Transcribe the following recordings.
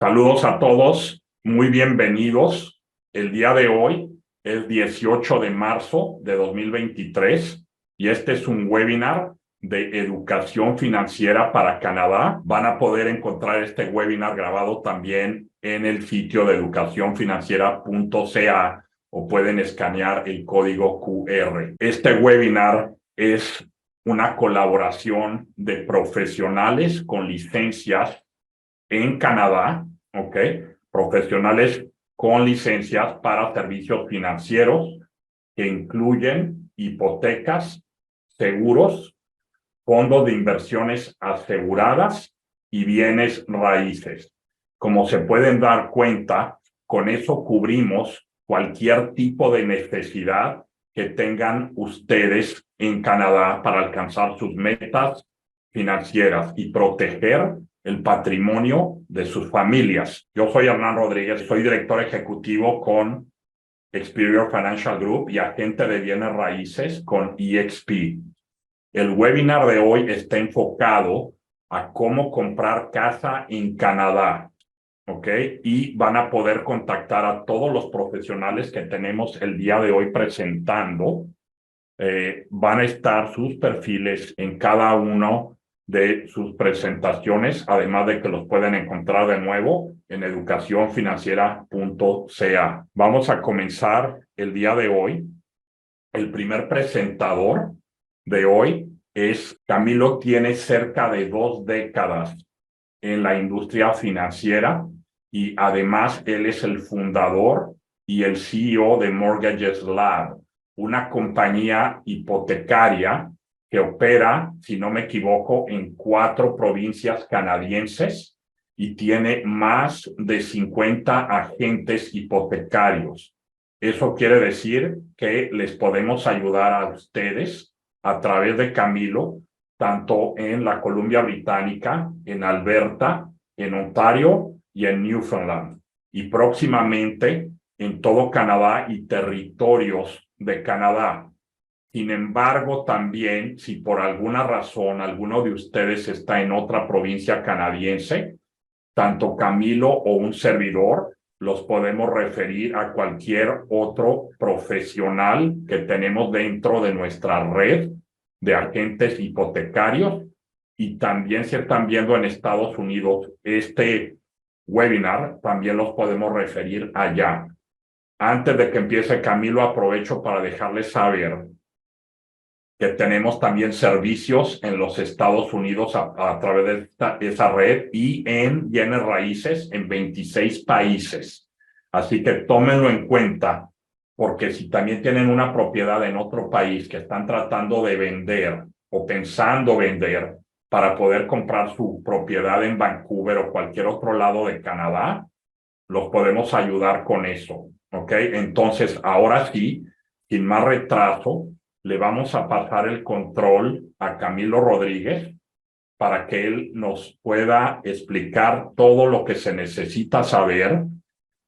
Saludos a todos, muy bienvenidos. El día de hoy es 18 de marzo de 2023 y este es un webinar de educación financiera para Canadá. Van a poder encontrar este webinar grabado también en el sitio de educacionfinanciera.ca o pueden escanear el código QR. Este webinar es una colaboración de profesionales con licencias en Canadá, ¿ok? Profesionales con licencias para servicios financieros que incluyen hipotecas, seguros, fondos de inversiones aseguradas y bienes raíces. Como se pueden dar cuenta, con eso cubrimos cualquier tipo de necesidad que tengan ustedes en Canadá para alcanzar sus metas financieras y proteger el patrimonio de sus familias. Yo soy Hernán Rodríguez, soy director ejecutivo con Experior Financial Group y agente de bienes raíces con EXP. El webinar de hoy está enfocado a cómo comprar casa en Canadá, ¿ok? Y van a poder contactar a todos los profesionales que tenemos el día de hoy presentando. Van a estar sus perfiles en cada uno de sus presentaciones, además de que los pueden encontrar de nuevo en educacionfinanciera.ca. Vamos a comenzar el día de hoy. El primer presentador de hoy es Camilo. Tiene cerca de 2 décadas en la industria financiera y además él es el fundador y el CEO de Mortgages Lab, una compañía hipotecaria que opera, si no me equivoco, en 4 provincias canadienses y tiene más de 50 agentes hipotecarios. Eso quiere decir que les podemos ayudar a ustedes a través de Camilo, tanto en la Columbia Británica, en Alberta, en Ontario y en Newfoundland. Y próximamente en todo Canadá y territorios de Canadá. Sin embargo, también, si por alguna razón alguno de ustedes está en otra provincia canadiense, tanto Camilo o un servidor los podemos referir a cualquier otro profesional que tenemos dentro de nuestra red de agentes hipotecarios. Y también si están viendo en Estados Unidos este webinar, también los podemos referir allá. Antes de que empiece Camilo, aprovecho para dejarles saber que tenemos también servicios en los Estados Unidos a través de esa red y en bienes raíces en 26 países. Así que tómenlo en cuenta, porque si también tienen una propiedad en otro país que están tratando de vender o pensando vender para poder comprar su propiedad en Vancouver o cualquier otro lado de Canadá, los podemos ayudar con eso, ¿ok? Entonces, ahora sí, sin más retraso, le vamos a pasar el control a Camilo Rodríguez para que él nos pueda explicar todo lo que se necesita saber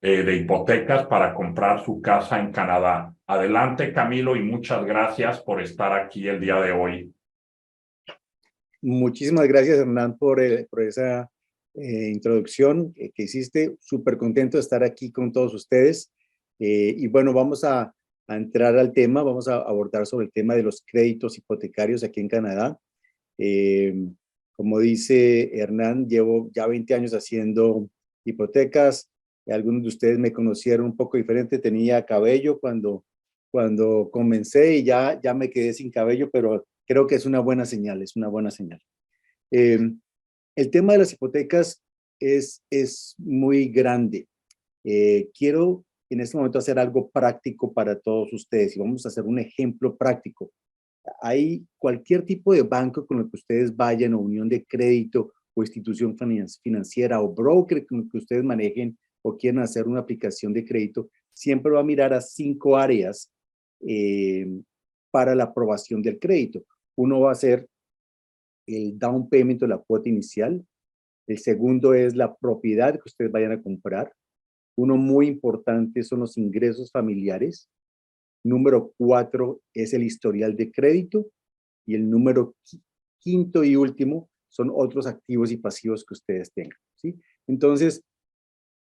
de hipotecas para comprar su casa en Canadá. Adelante, Camilo, y muchas gracias por estar aquí el día de hoy. Muchísimas gracias, Hernán, por esa introducción que hiciste. Súper contento de estar aquí con todos ustedes. Y bueno, vamos a entrar al tema. Vamos a abordar sobre el tema de los créditos hipotecarios aquí en Canadá. Como dice Hernán, llevo ya 20 años haciendo hipotecas. Algunos de ustedes me conocieron un poco diferente. Tenía cabello cuando comencé y ya me quedé sin cabello, pero creo que es una buena señal, es una buena señal. El tema de las hipotecas es muy grande. Quiero en este momento hacer algo práctico para todos ustedes y vamos a hacer un ejemplo práctico. Hay cualquier tipo de banco con el que ustedes vayan o unión de crédito o institución financiera o broker con el que ustedes manejen o quieran hacer una aplicación de crédito, siempre va a mirar a 5 áreas para la aprobación del crédito. Uno va a ser el down payment o la cuota inicial. El segundo es la propiedad que ustedes vayan a comprar. Uno muy importante son los ingresos familiares. Número 4 es el historial de crédito. Y el número quinto y último son otros activos y pasivos que ustedes tengan, ¿sí? Entonces,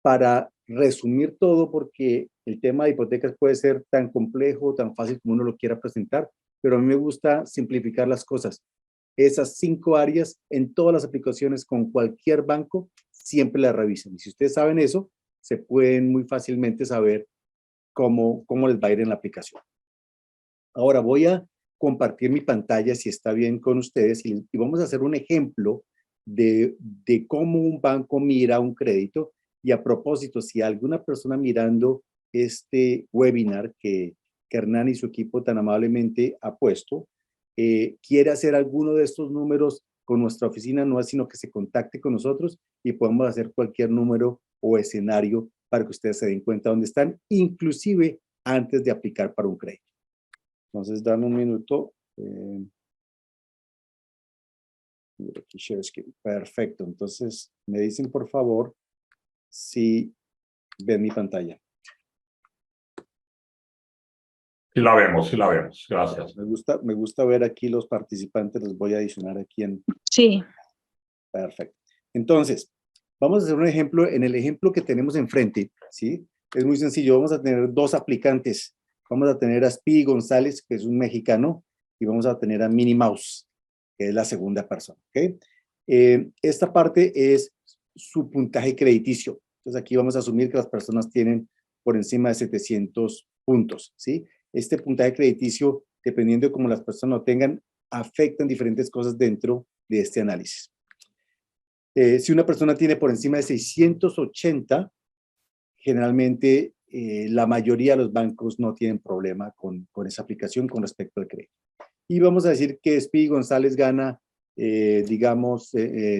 para resumir todo, porque el tema de hipotecas puede ser tan complejo, tan fácil como uno lo quiera presentar, pero a mí me gusta simplificar las cosas. Esas 5 áreas en todas las aplicaciones con cualquier banco, siempre las revisan. Y si ustedes saben eso, se pueden muy fácilmente saber cómo les va a ir en la aplicación. Ahora voy a compartir mi pantalla, si está bien con ustedes, y vamos a hacer un ejemplo de cómo un banco mira un crédito. Y a propósito, si alguna persona mirando este webinar que Hernán y su equipo tan amablemente ha puesto, quiere hacer alguno de estos números con nuestra oficina, no es sino que se contacte con nosotros y podemos hacer cualquier número o escenario para que ustedes se den cuenta dónde están, inclusive antes de aplicar para un crédito. Entonces, dame un minuto. Aquí share screen. Perfecto. Entonces, me dicen por favor si ven mi pantalla. Sí la vemos, sí la vemos. Gracias. Me gusta ver aquí los participantes. Los voy a adicionar aquí en... Sí. Perfecto. Entonces, vamos a hacer un ejemplo. En el ejemplo que tenemos enfrente, ¿sí? Es muy sencillo. Vamos a tener 2 aplicantes. Vamos a tener a Speedy González, que es un mexicano, y vamos a tener a Minnie Mouse, que es la segunda persona, ¿ok? Esta parte es su puntaje crediticio. Entonces, aquí vamos a asumir que las personas tienen por encima de 700 puntos, ¿sí? Este puntaje crediticio, dependiendo de cómo las personas lo tengan, afectan diferentes cosas dentro de este análisis. Si una persona tiene por encima de 680, generalmente la mayoría de los bancos no tienen problema con esa aplicación con respecto al crédito. Y vamos a decir que Speedy González gana,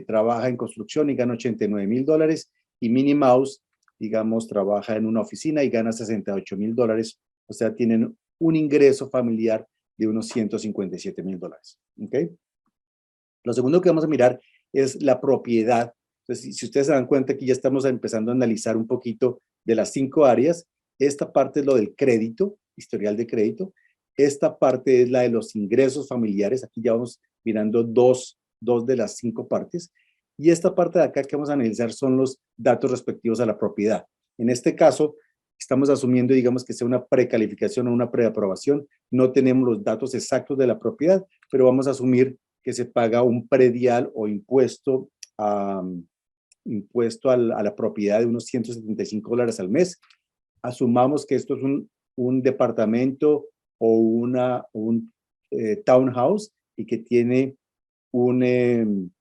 trabaja en construcción y gana $89,000, y Minnie Mouse, digamos, trabaja en una oficina y gana $68,000, o sea, tienen un ingreso familiar de unos $157,000, ¿ok? Lo segundo que vamos a mirar es la propiedad. Entonces, si ustedes se dan cuenta, aquí ya estamos empezando a analizar un poquito de las 5 áreas. Esta parte es lo del crédito, historial de crédito. Esta parte es la de los ingresos familiares. Aquí ya vamos mirando dos de las 5 partes. Y esta parte de acá que vamos a analizar son los datos respectivos a la propiedad. En este caso, estamos asumiendo, digamos, que sea una precalificación o una preaprobación. No tenemos los datos exactos de la propiedad, pero vamos a asumir que se paga un predial o impuesto a la propiedad de unos $175 al mes. Asumamos que esto es un departamento o un townhouse y que tiene un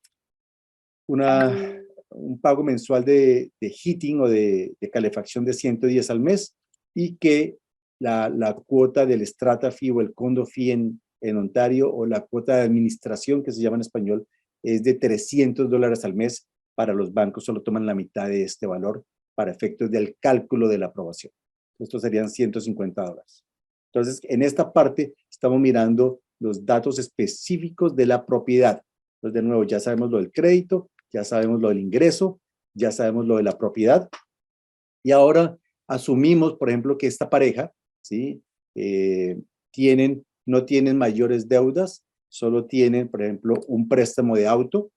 pago mensual de heating o de calefacción de 110 al mes, y que la cuota del strata fee o el condo fee en Ontario, o la cuota de administración, que se llama en español, es de $300 al mes. Para los bancos solo toman la mitad de este valor para efectos del cálculo de la aprobación. Estos serían $150. Entonces, en esta parte estamos mirando los datos específicos de la propiedad. Entonces, de nuevo, ya sabemos lo del crédito, ya sabemos lo del ingreso, ya sabemos lo de la propiedad. Y ahora asumimos, por ejemplo, que esta pareja, ¿sí? No tienen mayores deudas, solo tienen, por ejemplo, un préstamo de auto,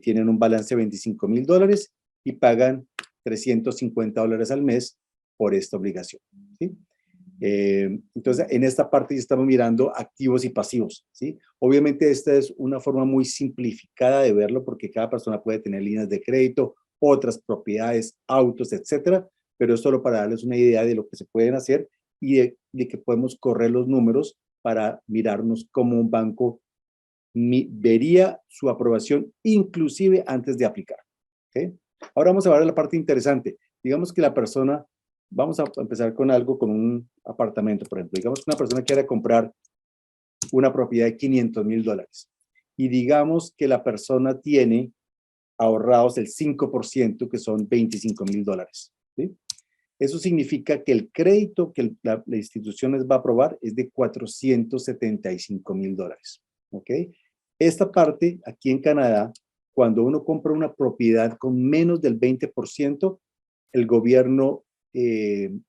tienen un balance de $25,000 y pagan $350 al mes por esta obligación, ¿sí? Entonces, en esta parte ya estamos mirando activos y pasivos, ¿sí? Obviamente, esta es una forma muy simplificada de verlo, porque cada persona puede tener líneas de crédito, otras propiedades, autos, etcétera, pero es solo para darles una idea de lo que se pueden hacer y de que podemos correr los números para mirarnos cómo un banco vería su aprobación inclusive antes de aplicar, ¿okay? Ahora vamos a ver la parte interesante. Digamos que la persona, vamos a empezar con algo, con un apartamento, por ejemplo. Digamos que una persona quiere comprar una propiedad de $500,000 y digamos que la persona tiene ahorrados el 5%, que son $25,000, ¿sí? Eso significa que el crédito que la institución les va a aprobar es de $475,000, ¿ok? Esta parte, aquí en Canadá, cuando uno compra una propiedad con menos del 20%, el gobierno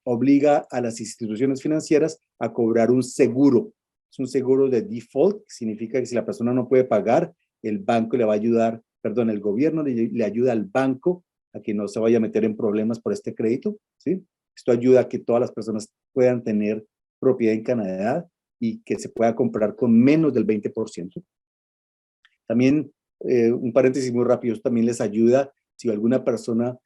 obliga a las instituciones financieras a cobrar un seguro. Es un seguro de default, que significa que si la persona no puede pagar, el banco le va a ayudar, perdón, el gobierno le ayuda al banco a que no se vaya a meter en problemas por este crédito, ¿sí? Esto ayuda a que todas las personas puedan tener propiedad en Canadá y que se pueda comprar con menos del 20%. También, un paréntesis muy rápido, esto también les ayuda si alguna persona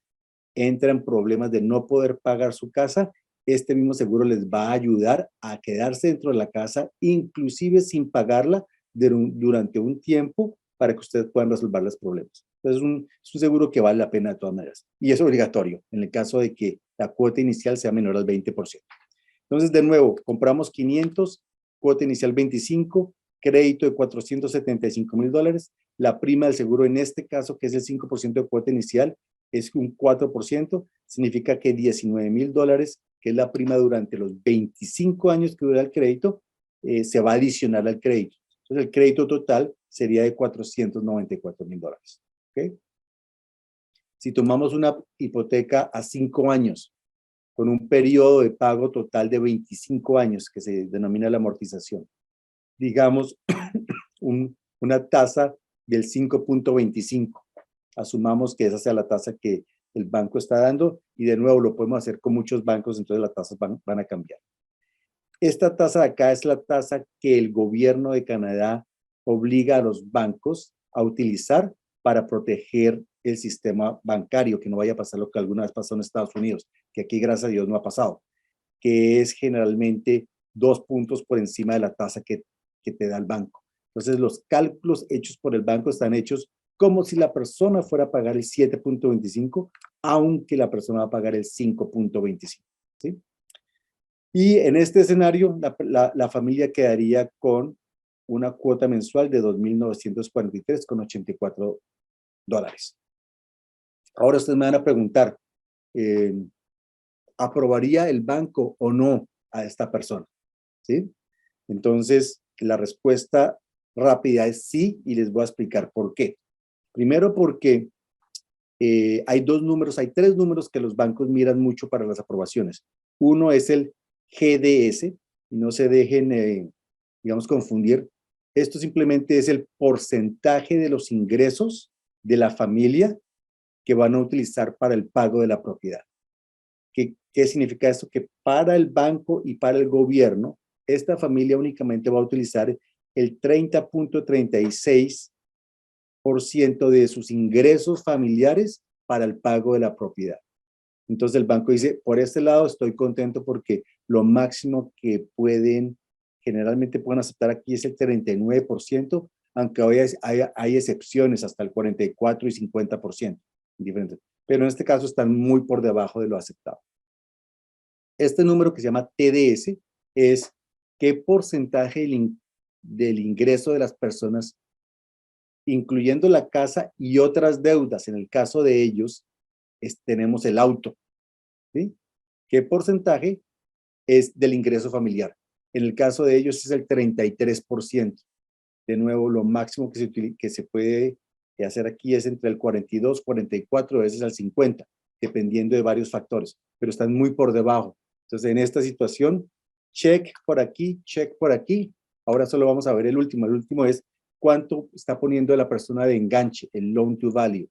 entra en problemas de no poder pagar su casa, este mismo seguro les va a ayudar a quedarse dentro de la casa, inclusive sin pagarla durante un tiempo para que ustedes puedan resolver los problemas. Entonces es un seguro que vale la pena de todas maneras. Y es obligatorio en el caso de que la cuota inicial sea menor al 20%. Entonces, de nuevo, compramos 500, cuota inicial 25, crédito de $475,000. La prima del seguro en este caso, que es el 5% de cuota inicial, es un 4%, significa que $19,000, que es la prima durante los 25 años que dura el crédito, se va a adicionar al crédito. Entonces, el crédito total sería de $494,000. ¿Okay? Si tomamos una hipoteca a 5 años, con un periodo de pago total de 25 años, que se denomina la amortización, digamos, una tasa del 5.25. Asumamos que esa sea la tasa que el banco está dando, y de nuevo lo podemos hacer con muchos bancos, entonces las tasas van a cambiar. Esta tasa de acá es la tasa que el gobierno de Canadá obliga a los bancos a utilizar para proteger el sistema bancario, que no vaya a pasar lo que alguna vez pasó en Estados Unidos, que aquí gracias a Dios no ha pasado, que es generalmente 2 puntos por encima de la tasa que te da el banco. Entonces los cálculos hechos por el banco están hechos como si la persona fuera a pagar el 7.25, aunque la persona va a pagar el 5.25, ¿sí? Y en este escenario, la familia quedaría con una cuota mensual de $2,943,84. Ahora ustedes me van a preguntar, ¿aprobaría el banco o no a esta persona? ¿Sí? Entonces, la respuesta rápida es sí, y les voy a explicar por qué. Primero porque hay tres números que los bancos miran mucho para las aprobaciones. Uno es el GDS, y no se dejen, digamos, confundir. Esto simplemente es el porcentaje de los ingresos de la familia que van a utilizar para el pago de la propiedad. ¿Qué significa esto? Que para el banco y para el gobierno, esta familia únicamente va a utilizar el 30.36% de sus ingresos familiares para el pago de la propiedad. Entonces el banco dice, por este lado estoy contento porque lo máximo que generalmente pueden aceptar aquí es el 39%, aunque hoy hay excepciones hasta el 44 y 50%, diferentes. Pero en este caso están muy por debajo de lo aceptado. Este número que se llama TDS es qué porcentaje del ingreso de las personas, incluyendo la casa y otras deudas. En el caso de ellos, tenemos el auto, ¿sí? ¿Qué porcentaje es del ingreso familiar? En el caso de ellos es el 33%. De nuevo, lo máximo que se puede hacer aquí es entre el 42, 44, a veces al 50, dependiendo de varios factores, pero están muy por debajo. Entonces, en esta situación, check por aquí, check por aquí. Ahora solo vamos a ver el último. El último es cuánto está poniendo la persona de enganche, el loan to value.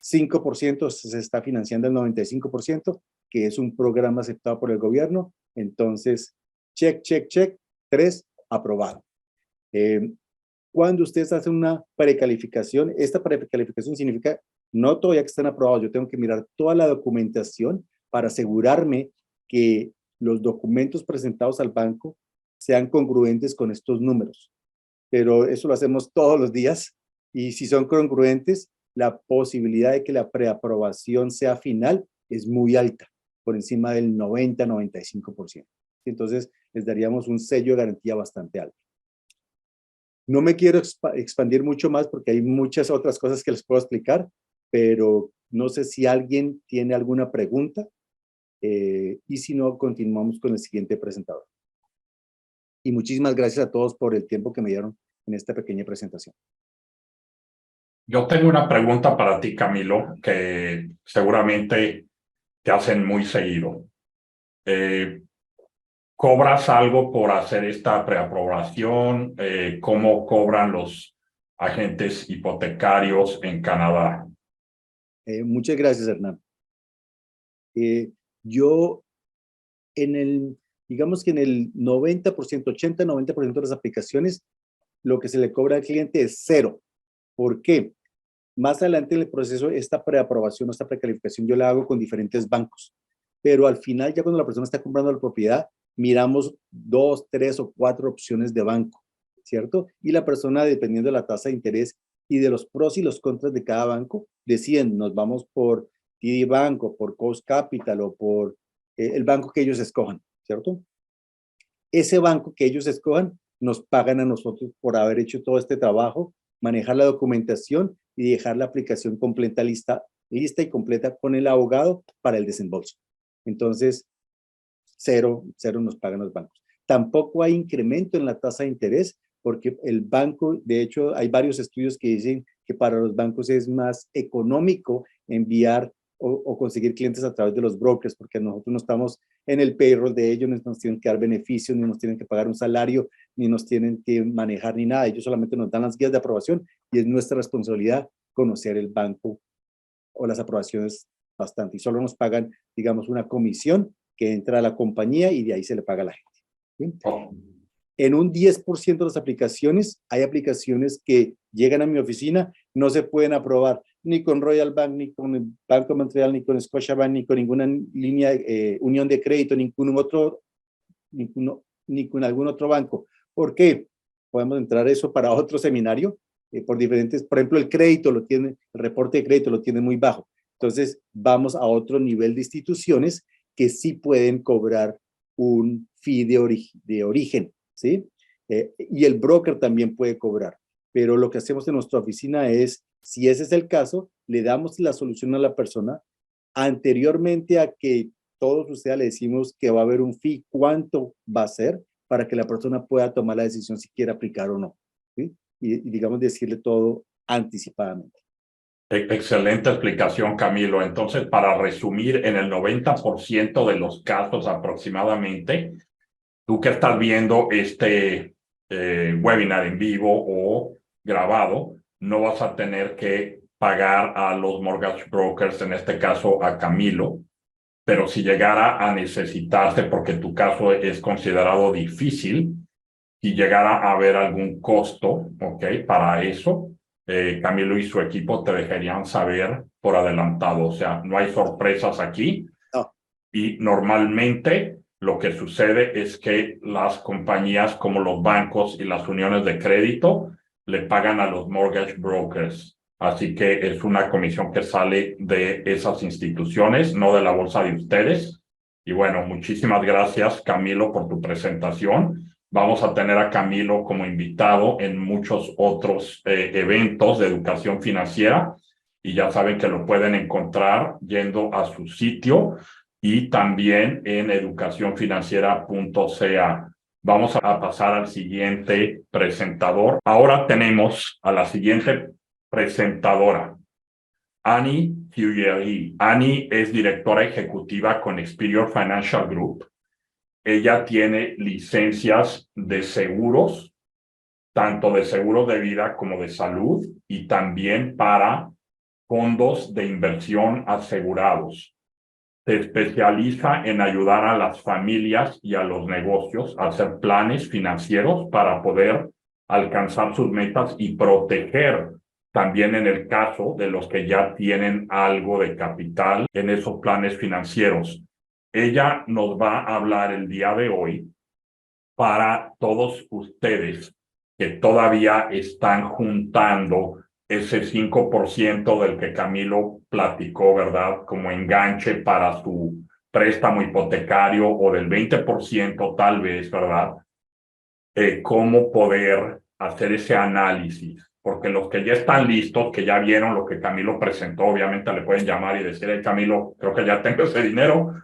5% se está financiando el 95%, que es un programa aceptado por el gobierno. Entonces, check, check, check. 3, aprobado. Cuando ustedes hacen una precalificación, esta precalificación significa no todavía que están aprobados, yo tengo que mirar toda la documentación para asegurarme que los documentos presentados al banco sean congruentes con estos números. Pero eso lo hacemos todos los días, y si son congruentes, la posibilidad de que la preaprobación sea final es muy alta, por encima del 90-95%. Entonces, les daríamos un sello de garantía bastante alto. No me quiero expandir mucho más porque hay muchas otras cosas que les puedo explicar, pero no sé si alguien tiene alguna pregunta, y si no, continuamos con el siguiente presentador. Y muchísimas gracias a todos por el tiempo que me dieron en esta pequeña presentación. Yo tengo una pregunta para ti, Camilo, que seguramente te hacen muy seguido. ¿Cobras algo por hacer esta preaprobación? ¿Cómo cobran los agentes hipotecarios en Canadá? Muchas gracias, Hernán. Yo digamos que en el 90%, 80-90% de las aplicaciones, lo que se le cobra al cliente es cero. ¿Por qué? Más adelante en el proceso, esta preaprobación, esta precalificación, yo la hago con diferentes bancos. Pero al final, ya cuando la persona está comprando la propiedad, miramos 2, 3 o 4 opciones de banco, ¿cierto? Y la persona, dependiendo de la tasa de interés y de los pros y los contras de cada banco, deciden, nos vamos por TD Bank o por Coast Capital o por el banco que ellos escojan, ¿cierto? Ese banco que ellos escojan nos pagan a nosotros por haber hecho todo este trabajo, manejar la documentación y dejar la aplicación completa lista y completa con el abogado para el desembolso. Entonces, cero nos pagan los bancos. Tampoco hay incremento en la tasa de interés porque el banco, de hecho, hay varios estudios que dicen que para los bancos es más económico enviar o conseguir clientes a través de los brokers, porque nosotros no estamos en el payroll de ellos, no nos tienen que dar beneficios, ni nos tienen que pagar un salario, ni nos tienen que manejar ni nada. Ellos solamente nos dan las guías de aprobación y es nuestra responsabilidad conocer el banco o las aprobaciones bastante. Y solo nos pagan, digamos, una comisión que entra a la compañía y de ahí se le paga a la gente. ¿Sí? Oh. En un 10% de las aplicaciones, hay aplicaciones que llegan a mi oficina, no se pueden aprobar ni con Royal Bank, ni con el Banco de Montreal, ni con Scotiabank, ni con ninguna línea, unión de crédito, ni con algún otro banco. ¿Por qué? Podemos entrar eso para otro seminario, por diferentes, por ejemplo, el crédito lo tiene, el reporte de crédito lo tiene muy bajo. Entonces, vamos a otro nivel de instituciones que sí pueden cobrar un fee de origen, ¿sí? Y el broker también puede cobrar. Pero lo que hacemos en nuestra oficina es, si ese es el caso, le damos la solución a la persona anteriormente a que todos ustedes le decimos que va a haber un fee, cuánto va a ser para que la persona pueda tomar la decisión si quiere aplicar o no, ¿sí? Y digamos decirle todo anticipadamente. Excelente explicación, Camilo. Entonces, para resumir, en el 90% de los casos aproximadamente, tú que estás viendo este webinar en vivo o grabado, no vas a tener que pagar a los mortgage brokers, en este caso a Camilo, pero si llegara a necesitarse, porque tu caso es considerado difícil, si llegara a haber algún costo, ¿ok? Para eso, Camilo y su equipo te dejarían saber por adelantado. O sea, no hay sorpresas aquí. No. Y normalmente lo que sucede es que las compañías como los bancos y las uniones de crédito le pagan a los mortgage brokers. Así que es una comisión que sale de esas instituciones, no de la bolsa de ustedes. Y bueno, muchísimas gracias, Camilo, por tu presentación. Vamos a tener a Camilo como invitado en muchos otros eventos de educación financiera y ya saben que lo pueden encontrar yendo a su sitio y también en educacionfinanciera.ca. Vamos a pasar al siguiente presentador. Ahora tenemos a la siguiente presentadora, Annie Fugeri. Annie es directora ejecutiva con Experior Financial Group. Ella tiene licencias de seguros, tanto de seguros de vida como de salud, y también para fondos de inversión asegurados. Se especializa en ayudar a las familias y a los negocios a hacer planes financieros para poder alcanzar sus metas y proteger también en el caso de los que ya tienen algo de capital en esos planes financieros. Ella nos va a hablar el día de hoy para todos ustedes que todavía están juntando ese 5% del que Camilo platicó, ¿verdad? Como enganche para su préstamo hipotecario o del 20% tal vez, ¿verdad? Cómo poder hacer ese análisis. Porque los que ya están listos, que ya vieron lo que Camilo presentó, obviamente le pueden llamar y decir, hey, Camilo, creo que ya tengo ese dinero,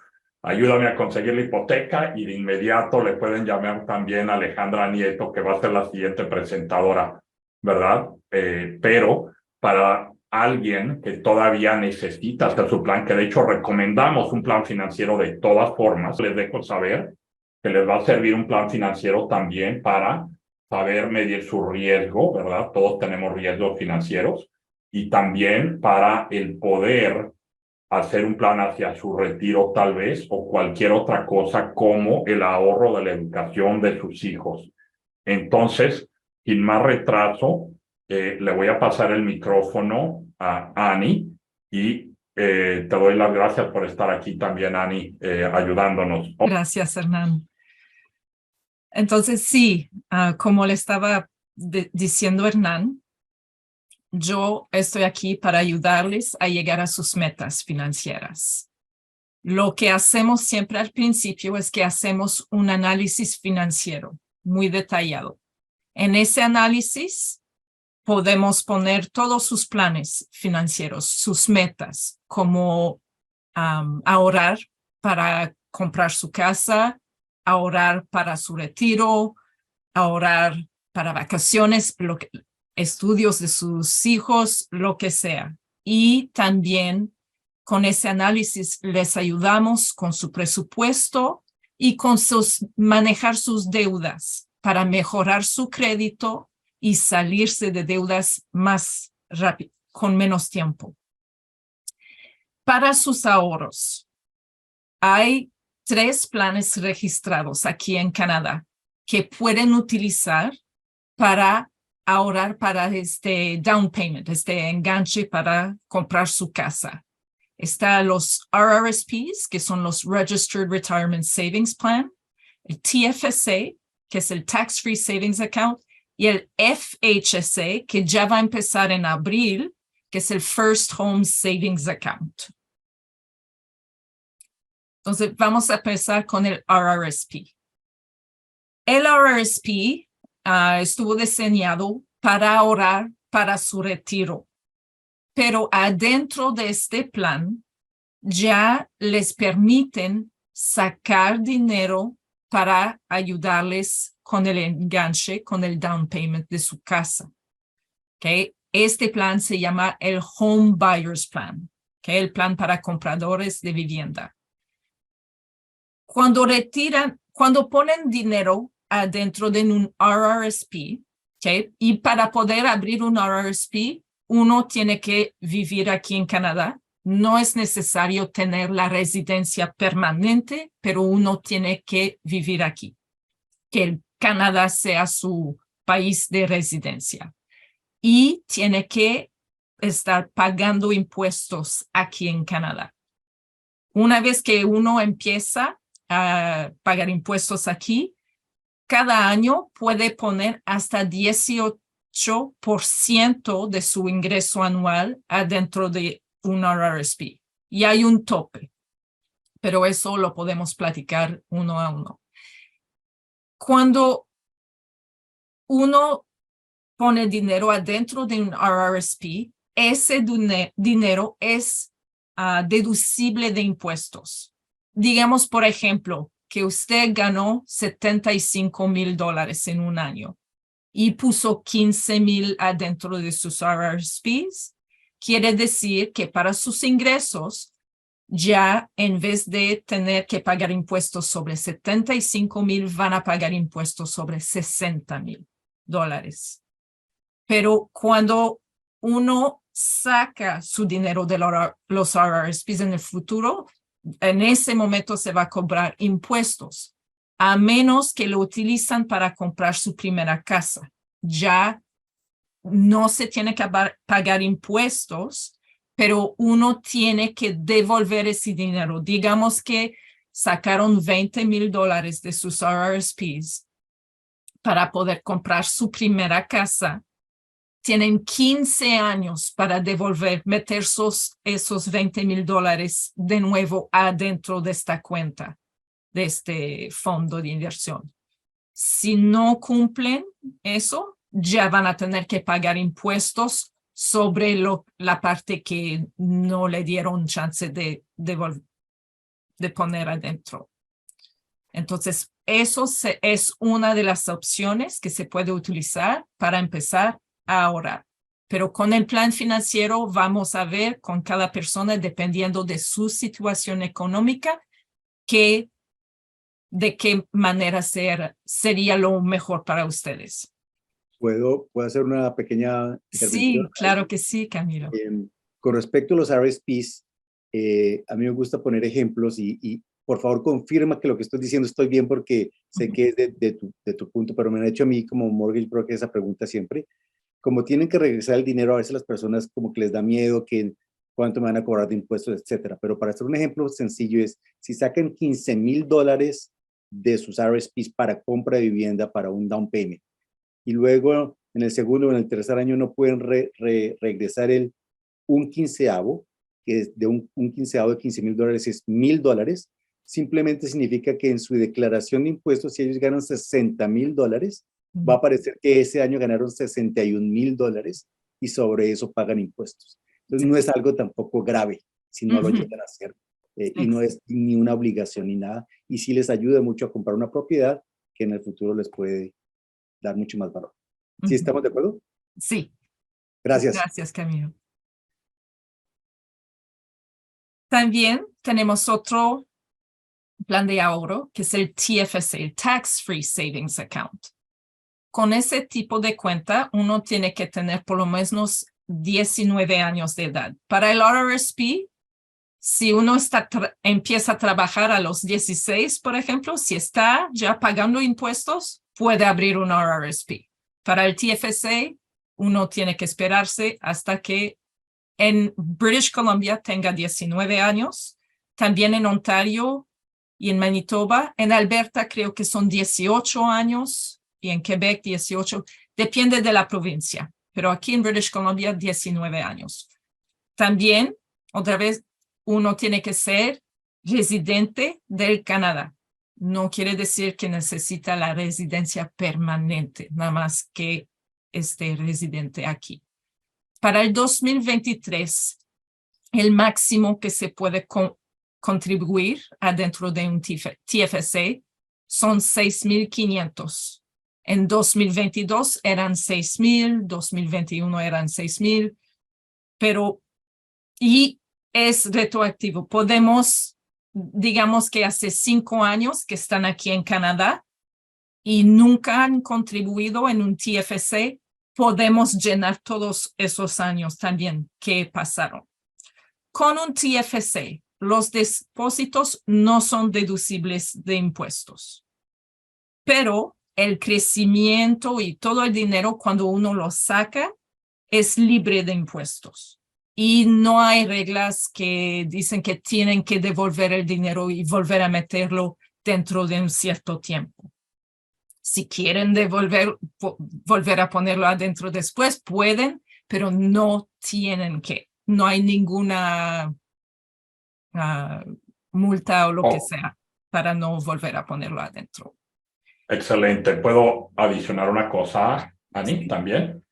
ayúdame a conseguir la hipoteca, y de inmediato le pueden llamar también a Alejandra Nieto, que va a ser la siguiente presentadora, ¿verdad? Pero para alguien que todavía necesita hacer su plan, que de hecho recomendamos un plan financiero de todas formas, les dejo saber que les va a servir un plan financiero también para saber medir su riesgo, ¿verdad? Todos tenemos riesgos financieros, y también para el poder hacer un plan hacia su retiro tal vez o cualquier otra cosa como el ahorro de la educación de sus hijos. Entonces, sin más retraso, le voy a pasar el micrófono a Annie y te doy las gracias por estar aquí también, Annie, ayudándonos. Gracias, Hernán. Entonces, sí, como le estaba diciendo Hernán, yo estoy aquí para ayudarles a llegar a sus metas financieras. Lo que hacemos siempre al principio es que hacemos un análisis financiero muy detallado. En ese análisis podemos poner todos sus planes financieros, sus metas, como ahorrar para comprar su casa, ahorrar para su retiro, ahorrar para vacaciones, estudios de sus hijos, lo que sea. Y también con ese análisis les ayudamos con su presupuesto y con manejar sus deudas para mejorar su crédito y salirse de deudas más rápido, con menos tiempo. Para sus ahorros, hay 3 planes registrados aquí en Canadá que pueden utilizar para ahorrar para este down payment, este enganche para comprar su casa. Están los RRSPs, que son los Registered Retirement Savings Plan, el TFSA, que es el Tax Free Savings Account, y el FHSA, que ya va a empezar en abril, que es el First Home Savings Account. Entonces, vamos a empezar con el RRSP. El RRSP estuvo diseñado para ahorrar para su retiro, pero adentro de este plan ya les permiten sacar dinero para ayudarles con el enganche, con el down payment de su casa. ¿Okay? Este plan se llama el Home Buyers Plan, ¿okay? El plan para compradores de vivienda. Cuando ponen dinero adentro de un RRSP, ¿okay? Y para poder abrir un RRSP, uno tiene que vivir aquí en Canadá. No es necesario tener la residencia permanente, pero uno tiene que vivir aquí, que el Canadá sea su país de residencia. Y tiene que estar pagando impuestos aquí en Canadá. Una vez que uno empieza a pagar impuestos aquí, cada año puede poner hasta 18% de su ingreso anual adentro de un RRSP. Y hay un tope, pero eso lo podemos platicar uno a uno. Cuando uno pone dinero adentro de un RRSP, ese dinero es deducible de impuestos. Digamos, por ejemplo, que usted ganó $75,000 en un año y puso 15,000 adentro de sus RRSPs. Quiere decir que para sus ingresos, ya en vez de tener que pagar impuestos sobre 75,000, van a pagar impuestos sobre $60,000. Pero cuando uno saca su dinero de los RRSPs en el futuro, en ese momento se va a cobrar impuestos, a menos que lo utilizan para comprar su primera casa. Ya no se tiene que pagar impuestos, pero uno tiene que devolver ese dinero. Digamos que sacaron $20,000 de sus RRSPs para poder comprar su primera casa. Tienen 15 años para meter esos $20,000 de nuevo adentro de esta cuenta, de este fondo de inversión. Si no cumplen eso, ya van a tener que pagar impuestos sobre la parte que no le dieron chance de poner adentro. Entonces, eso es una de las opciones que se puede utilizar para empezar a ahorrar. Pero con el plan financiero vamos a ver con cada persona, dependiendo de su situación económica, de qué manera sería lo mejor para ustedes. ¿Puedo hacer una pequeña intervención? Sí, claro que sí, Camilo. Con respecto a los RSPs, a mí me gusta poner ejemplos y por favor confirma que lo que estoy diciendo estoy bien porque sé que es de tu punto, pero me han hecho a mí como mortgage broker esa pregunta siempre. Como tienen que regresar el dinero, a veces las personas como que les da miedo que cuánto me van a cobrar de impuestos, etcétera. Pero para hacer un ejemplo sencillo es, si sacan $15,000 de sus RSPs para compra de vivienda para un down payment, y luego en el segundo o en el tercer año no pueden regresar un quinceavo, que es de un quinceavo de $15,000 es $1,000, simplemente significa que en su declaración de impuestos, si ellos ganan $60,000, va a aparecer que ese año ganaron $61,000 y sobre eso pagan impuestos. Entonces no es algo tampoco grave si no lo llegan a hacer, y no es ni una obligación ni nada, y sí les ayuda mucho a comprar una propiedad que en el futuro les puede dar mucho más valor. ¿Sí estamos de acuerdo? Sí. Gracias. Gracias, Camilo. También tenemos otro plan de ahorro, que es el TFSA, el Tax Free Savings Account. Con ese tipo de cuenta, uno tiene que tener por lo menos 19 años de edad. Para el RRSP, si uno empieza a trabajar a los 16, por ejemplo, si está ya pagando impuestos, puede abrir un RRSP. Para el TFSA, uno tiene que esperarse hasta que en British Columbia tenga 19 años, también en Ontario y en Manitoba. En Alberta creo que son 18 años y en Quebec 18, depende de la provincia, pero aquí en British Columbia 19 años. También, otra vez, uno tiene que ser residente del Canadá. No quiere decir que necesita la residencia permanente, nada más que esté residente aquí. Para el 2023, el máximo que se puede contribuir adentro de un TFSA son $6,500. En 2022 eran $6,000, 2021 eran $6,000, y es retroactivo. Podemos, digamos que hace 5 años que están aquí en Canadá y nunca han contribuido en un TFSA, podemos llenar todos esos años también que pasaron. Con un TFSA, los depósitos no son deducibles de impuestos, pero el crecimiento y todo el dinero cuando uno lo saca es libre de impuestos. Y no hay reglas que dicen que tienen que devolver el dinero y volver a meterlo dentro de un cierto tiempo. Si quieren volver a ponerlo adentro después, pueden, pero no tienen que. No hay ninguna multa o lo que sea para no volver a ponerlo adentro. Excelente. ¿Puedo adicionar una cosa, Ani, también?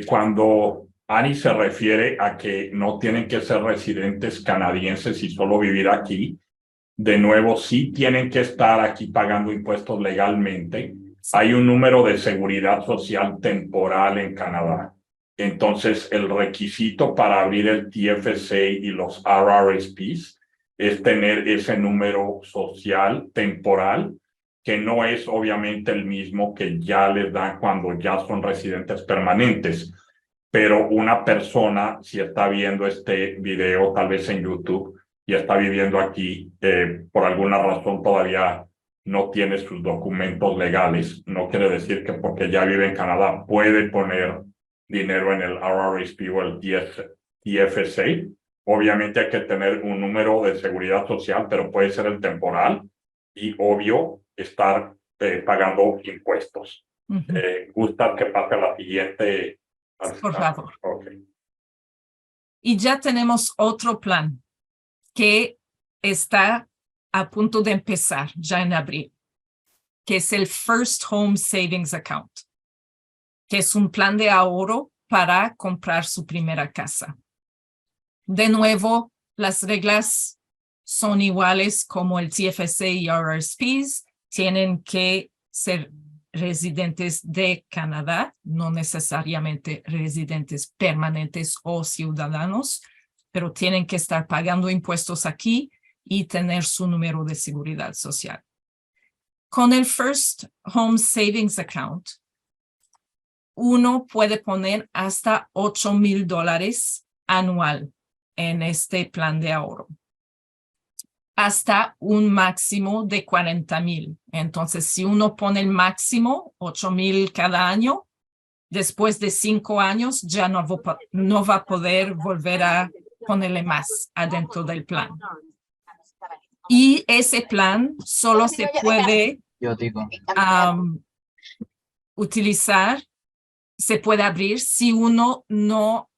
Cuando Ani se refiere a que no tienen que ser residentes canadienses y solo vivir aquí, de nuevo, sí tienen que estar aquí pagando impuestos legalmente. Hay un número de seguridad social temporal en Canadá. Entonces, el requisito para abrir el TFSA y los RRSPs es tener ese número social temporal, que no es obviamente el mismo que ya les dan cuando ya son residentes permanentes. Pero una persona, si está viendo este video, tal vez en YouTube, y está viviendo aquí, por alguna razón todavía no tiene sus documentos legales, no quiere decir que porque ya vive en Canadá puede poner dinero en el RRSP o el TFSA. Obviamente hay que tener un número de seguridad social, pero puede ser el temporal y obvio estar pagando impuestos. Gusta que pase a la siguiente. Por favor. Okay. Y ya tenemos otro plan que está a punto de empezar ya en abril, que es el First Home Savings Account, que es un plan de ahorro para comprar su primera casa. De nuevo, las reglas son iguales como el TFSA y RRSPs. Tienen que ser residentes de Canadá, no necesariamente residentes permanentes o ciudadanos, pero tienen que estar pagando impuestos aquí y tener su número de seguridad social. Con el First Home Savings Account, uno puede poner hasta $8,000 anual en este plan de ahorro, hasta un máximo de 40,000. Entonces, si uno pone el máximo, 8,000 cada año, después de 5 años ya no va a poder volver a ponerle más adentro del plan. Y ese plan solo se puede utilizar, se puede abrir si uno no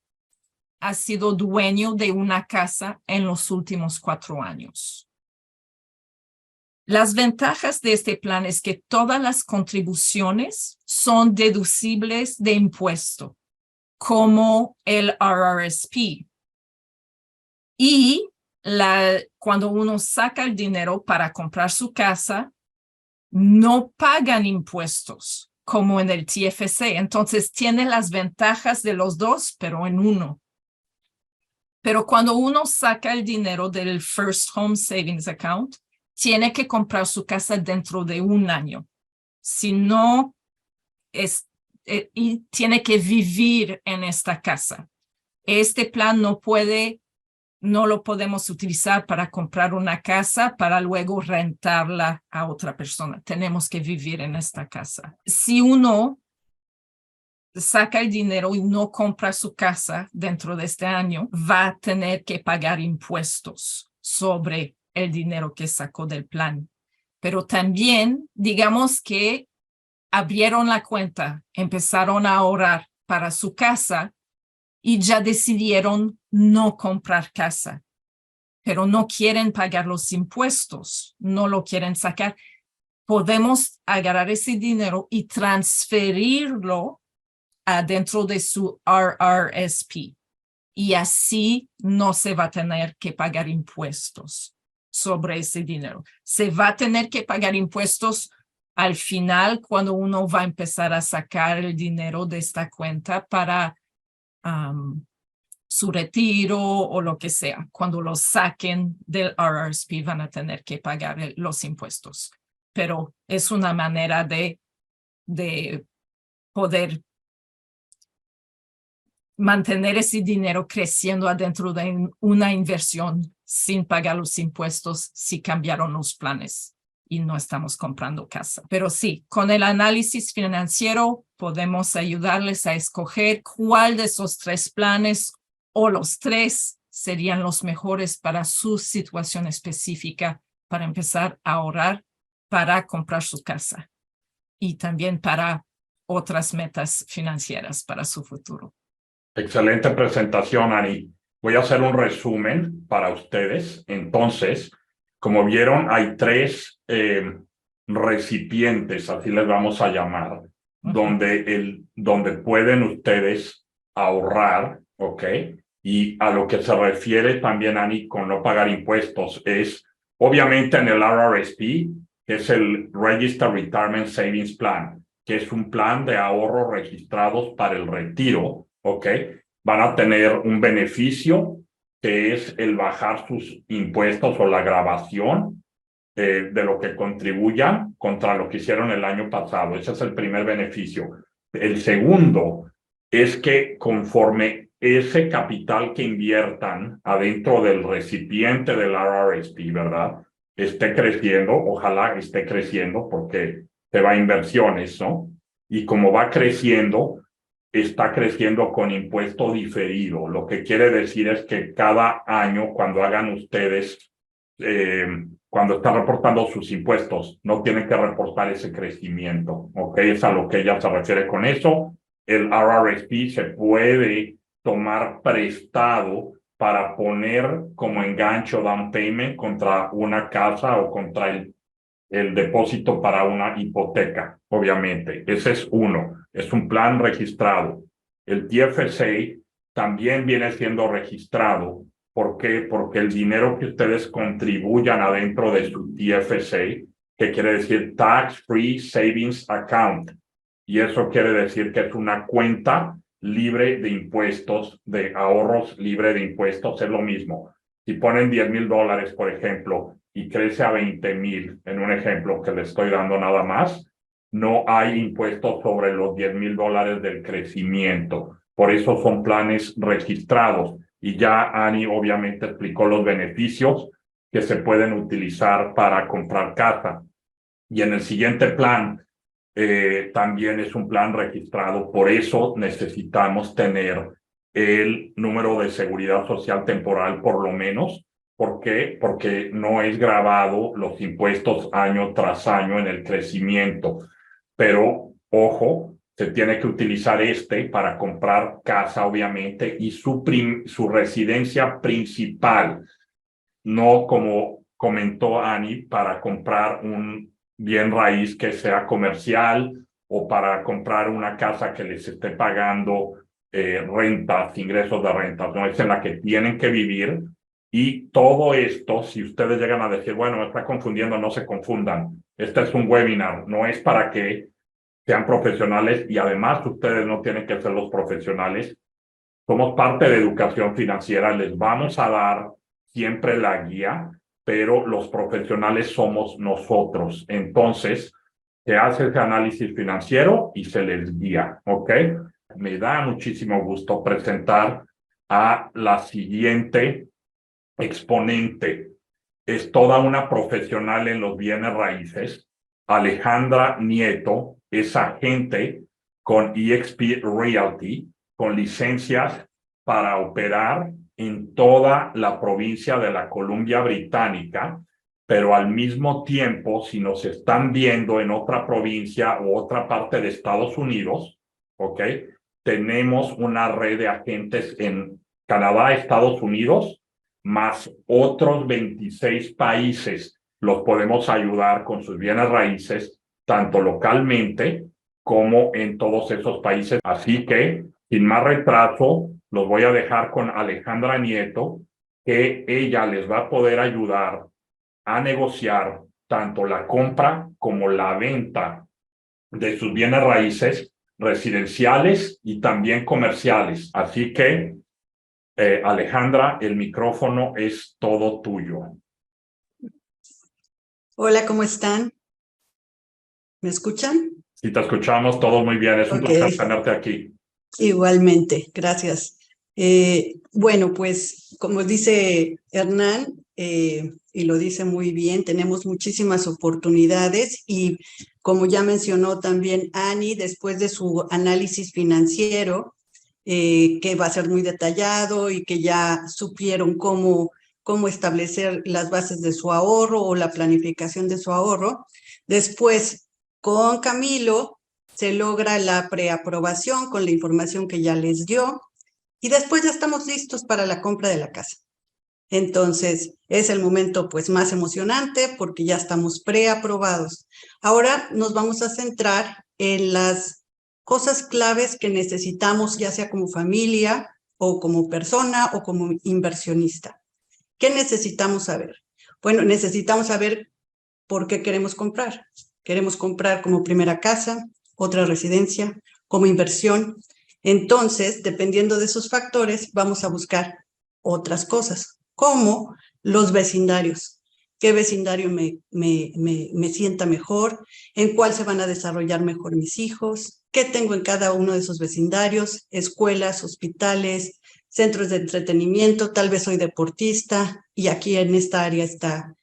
ha sido dueño de una casa en los últimos 4 años. Las ventajas de este plan es que todas las contribuciones son deducibles de impuesto, como el RRSP. Y cuando uno saca el dinero para comprar su casa, no pagan impuestos, como en el TFSA. Entonces, tiene las ventajas de los dos, pero en uno. Pero cuando uno saca el dinero del First Home Savings Account, tiene que comprar su casa dentro de 1 año. Si no, y tiene que vivir en esta casa. Este plan no lo podemos utilizar para comprar una casa para luego rentarla a otra persona. Tenemos que vivir en esta casa. Si uno saca el dinero y no compra su casa dentro de este año, va a tener que pagar impuestos sobre el dinero que sacó del plan. Pero también, digamos que abrieron la cuenta, empezaron a ahorrar para su casa y ya decidieron no comprar casa, pero no quieren pagar los impuestos, no lo quieren sacar. Podemos agarrar ese dinero y transferirlo adentro de su RRSP y así no se va a tener que pagar impuestos sobre ese dinero. Se va a tener que pagar impuestos al final cuando uno va a empezar a sacar el dinero de esta cuenta para su retiro o lo que sea. Cuando lo saquen del RRSP van a tener que pagar los impuestos. Pero es una manera de poder mantener ese dinero creciendo adentro de una inversión sin pagar los impuestos si cambiaron los planes y no estamos comprando casa. Pero sí, con el análisis financiero podemos ayudarles a escoger cuál de esos 3 planes o los 3 serían los mejores para su situación específica para empezar a ahorrar para comprar su casa y también para otras metas financieras para su futuro. Excelente presentación, Ani. Voy a hacer un resumen para ustedes. Entonces, como vieron, hay 3 recipientes, así les vamos a llamar, donde pueden ustedes ahorrar, ¿ok? Y a lo que se refiere también, Ani, con no pagar impuestos, es obviamente en el RRSP, que es el Registered Retirement Savings Plan, que es un plan de ahorro registrados para el retiro, ¿ok? Van a tener un beneficio que es el bajar sus impuestos o la grabación de lo que contribuyan contra lo que hicieron el año pasado. Ese es el primer beneficio. El segundo es que conforme ese capital que inviertan adentro del recipiente del RRSP, ¿verdad?, esté creciendo, ojalá esté creciendo porque se va a inversiones, ¿no? Y como va creciendo, está creciendo con impuesto diferido. Lo que quiere decir es que cada año, cuando hagan ustedes, cuando están reportando sus impuestos, no tienen que reportar ese crecimiento, ¿ok? Es a lo que ella se refiere con eso. El RRSP se puede tomar prestado para poner como enganche o down payment contra una casa o contra el depósito para una hipoteca, obviamente. Ese es uno. Es un plan registrado. El TFSA también viene siendo registrado. ¿Por qué? Porque el dinero que ustedes contribuyan adentro de su TFSA, que quiere decir Tax Free Savings Account, y eso quiere decir que es una cuenta libre de impuestos, de ahorros libre de impuestos, es lo mismo. Si ponen $10,000, por ejemplo, y crece a 20,000, en un ejemplo que le estoy dando nada más, no hay impuestos sobre los $10,000 del crecimiento. Por eso son planes registrados. Y ya Annie obviamente explicó los beneficios que se pueden utilizar para comprar casa. Y en el siguiente plan, también es un plan registrado. Por eso necesitamos tener el número de seguridad social temporal por lo menos. ¿Por qué? Porque no es grabado los impuestos año tras año en el crecimiento. Pero, ojo, se tiene que utilizar para comprar casa, obviamente, y su residencia principal, no como comentó Annie, para comprar un bien raíz que sea comercial o para comprar una casa que les esté pagando rentas, ingresos de rentas, no es en la que tienen que vivir. Y todo esto, si ustedes llegan a decir, bueno, me está confundiendo, no se confundan. Este es un webinar, no es para que sean profesionales y además ustedes no tienen que ser los profesionales. Somos parte de educación financiera, les vamos a dar siempre la guía, pero los profesionales somos nosotros. Entonces, se hace ese análisis financiero y se les guía, ¿ok? Me da muchísimo gusto presentar a la siguiente exponente. Es toda una profesional en los bienes raíces. Alejandra Nieto es agente con eXp Realty, con licencias para operar en toda la provincia de la Columbia Británica, pero al mismo tiempo, si nos están viendo en otra provincia u otra parte de Estados Unidos, ¿ok? Tenemos una red de agentes en Canadá, Estados Unidos, más otros 26 países. Los podemos ayudar con sus bienes raíces, tanto localmente como en todos esos países. Así que, sin más retraso, los voy a dejar con Alejandra Nieto, que ella les va a poder ayudar a negociar tanto la compra como la venta de sus bienes raíces residenciales y también comerciales. Así que, Alejandra, el micrófono es todo tuyo. Hola, ¿cómo están? ¿Me escuchan? Si te escuchamos, todo muy bien. Es un placer tenerte aquí. Igualmente, gracias. Bueno, pues como dice Hernán, y lo dice muy bien, tenemos muchísimas oportunidades y como ya mencionó también Annie, después de su análisis financiero, que va a ser muy detallado y que ya supieron cómo establecer las bases de su ahorro o la planificación de su ahorro. Después, con Camilo, se logra la preaprobación con la información que ya les dio y después ya estamos listos para la compra de la casa. Entonces, es el momento pues más emocionante porque ya estamos preaprobados. Ahora nos vamos a centrar en las cosas claves que necesitamos, ya sea como familia o como persona o como inversionista. ¿Qué necesitamos saber? Bueno, necesitamos saber por qué queremos comprar. Queremos comprar como primera casa, otra residencia, como inversión. Entonces, dependiendo de esos factores, vamos a buscar otras cosas, como los vecindarios. ¿Qué vecindario me sienta mejor? ¿En cuál se van a desarrollar mejor mis hijos? ¿Qué tengo en cada uno de esos vecindarios? Escuelas, hospitales, centros de entretenimiento, tal vez soy deportista y aquí en esta área está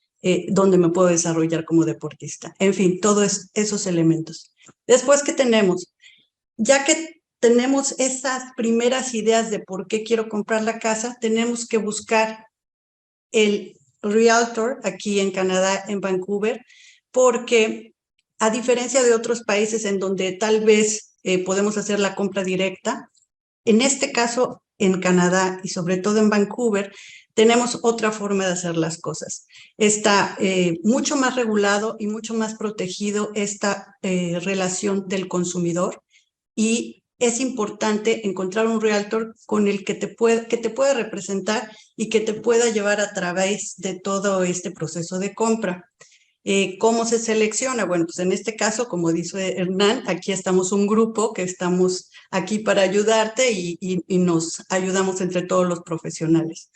donde me puedo desarrollar como deportista. En fin, todos esos elementos. Después, ¿qué tenemos? Ya que tenemos esas primeras ideas de por qué quiero comprar la casa, tenemos que buscar el realtor aquí en Canadá, en Vancouver, porque a diferencia de otros países en donde tal vez podemos hacer la compra directa, en este caso, en Canadá y sobre todo en Vancouver, tenemos otra forma de hacer las cosas. Está mucho más regulado y mucho más protegido esta relación del consumidor y es importante encontrar un realtor con el que te pueda representar y que te pueda llevar a través de todo este proceso de compra. ¿Cómo se selecciona? Bueno, pues en este caso, como dice Hernán, aquí estamos un grupo que estamos aquí para ayudarte y nos ayudamos entre todos los profesionales.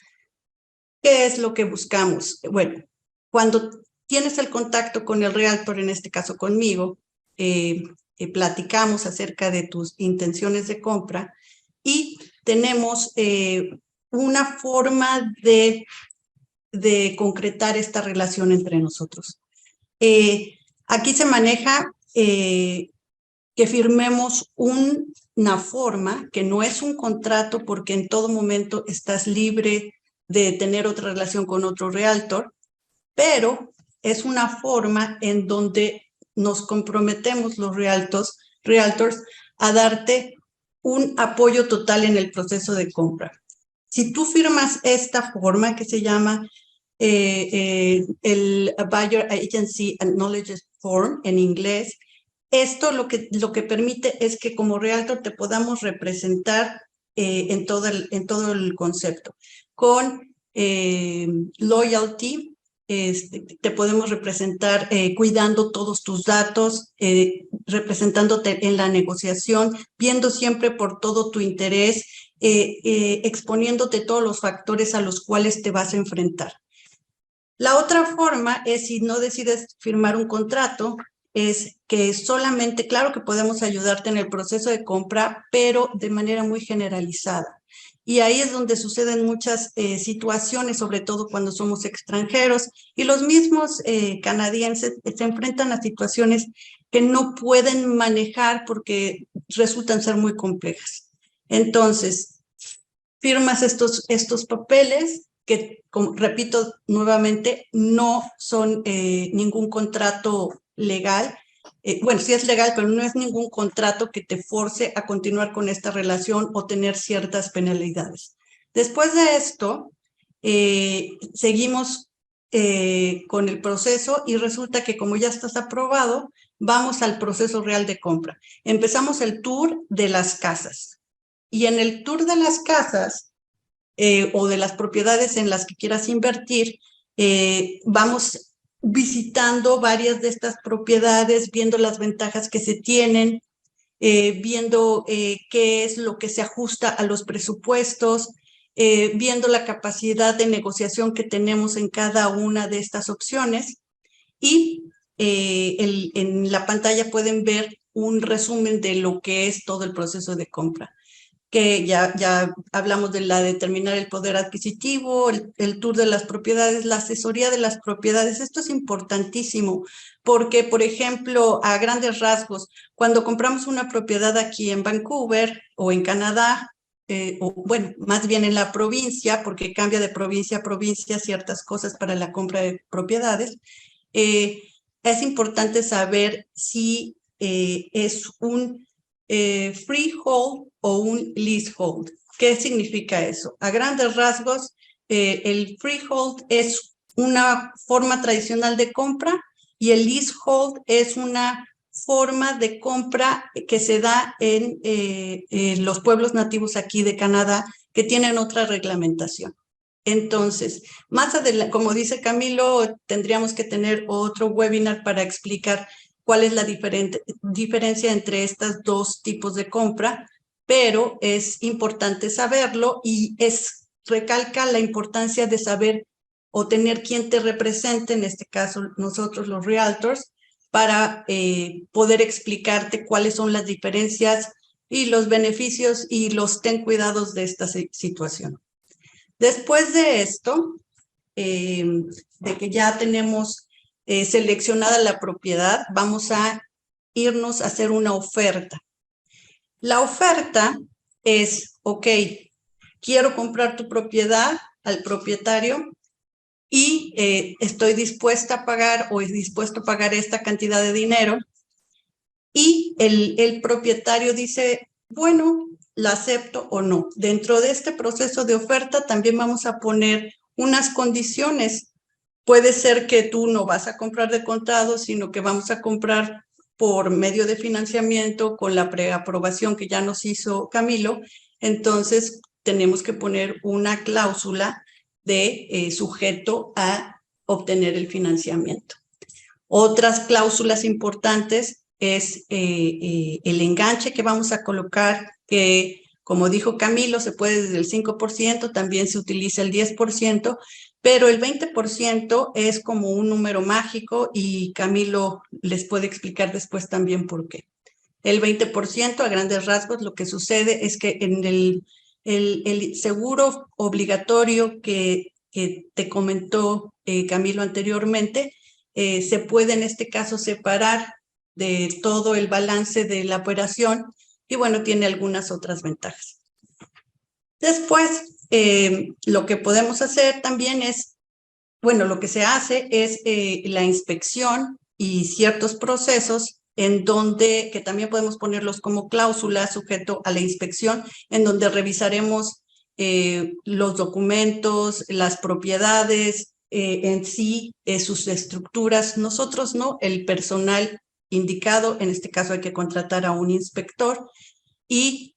¿Qué es lo que buscamos? Bueno, cuando tienes el contacto con el realtor, en este caso conmigo, platicamos acerca de tus intenciones de compra y tenemos una forma de concretar esta relación entre nosotros. Aquí se maneja que firmemos una forma que no es un contrato, porque en todo momento estás libre de tener otra relación con otro realtor, pero es una forma en donde nos comprometemos los realtors a darte un apoyo total en el proceso de compra. Si tú firmas esta forma que se llama el Buyer Agency Acknowledgement Form en inglés, esto lo que permite es que como realtor te podamos representar en todo el concepto. Con loyalty, te podemos representar cuidando todos tus datos, representándote en la negociación, viendo siempre por todo tu interés, exponiéndote todos los factores a los cuales te vas a enfrentar. La otra forma es, si no decides firmar un contrato, es que solamente, claro que podemos ayudarte en el proceso de compra, pero de manera muy generalizada. Y ahí es donde suceden muchas situaciones, sobre todo cuando somos extranjeros, y los mismos canadienses se enfrentan a situaciones que no pueden manejar porque resultan ser muy complejas. Entonces, firmas estos papeles que, como repito nuevamente, no son ningún contrato legal. Bueno, sí es legal, pero no es ningún contrato que te force a continuar con esta relación o tener ciertas penalidades. Después de esto, seguimos con el proceso y resulta que como ya estás aprobado, vamos al proceso real de compra. Empezamos el tour de las casas. Y en el tour de las casas o de las propiedades en las que quieras invertir, vamos visitando varias de estas propiedades, viendo las ventajas que se tienen, viendo qué es lo que se ajusta a los presupuestos, viendo la capacidad de negociación que tenemos en cada una de estas opciones. Y en la pantalla pueden ver un resumen de lo que es todo el proceso de compra, que ya hablamos de determinar el poder adquisitivo, el tour de las propiedades, la asesoría de las propiedades. Esto es importantísimo porque, por ejemplo, a grandes rasgos, cuando compramos una propiedad aquí en Vancouver o en Canadá, o bueno, más bien en la provincia, porque cambia de provincia a provincia ciertas cosas para la compra de propiedades, es importante saber si es un freehold o un leasehold. ¿Qué significa eso? A grandes rasgos, el freehold es una forma tradicional de compra y el leasehold es una forma de compra que se da en los pueblos nativos aquí de Canadá, que tienen otra reglamentación. Entonces, más adelante, como dice Camilo, tendríamos que tener otro webinar para explicar cuál es la diferencia entre estos dos tipos de compra, pero es importante saberlo y recalca la importancia de saber o tener quien te represente, en este caso nosotros los realtors, para poder explicarte cuáles son las diferencias y los beneficios y los ten cuidados de esta situación. Después de esto, de que ya tenemos seleccionada la propiedad, vamos a irnos a hacer una oferta. La oferta es, ok, quiero comprar tu propiedad al propietario y estoy dispuesta a pagar o es dispuesto a pagar esta cantidad de dinero. Y el propietario dice, bueno, la acepto o no. Dentro de este proceso de oferta también vamos a poner unas condiciones. Puede ser que tú no vas a comprar de contado, sino que vamos a comprar por medio de financiamiento con la preaprobación que ya nos hizo Camilo. Entonces, tenemos que poner una cláusula de sujeto a obtener el financiamiento. Otras cláusulas importantes es el enganche que vamos a colocar, que como dijo Camilo, se puede desde el 5%, también se utiliza el 10%, pero el 20% es como un número mágico y Camilo les puede explicar después también por qué. El 20%, a grandes rasgos, lo que sucede es que en el seguro obligatorio que te comentó Camilo anteriormente, se puede en este caso separar de todo el balance de la operación y bueno, tiene algunas otras ventajas. Después, lo que podemos hacer también es, bueno, lo que se hace es la inspección y ciertos procesos en donde, que también podemos ponerlos como cláusula sujeto a la inspección, en donde revisaremos los documentos, las propiedades en sí, sus estructuras. Nosotros no, el personal indicado, en este caso hay que contratar a un inspector y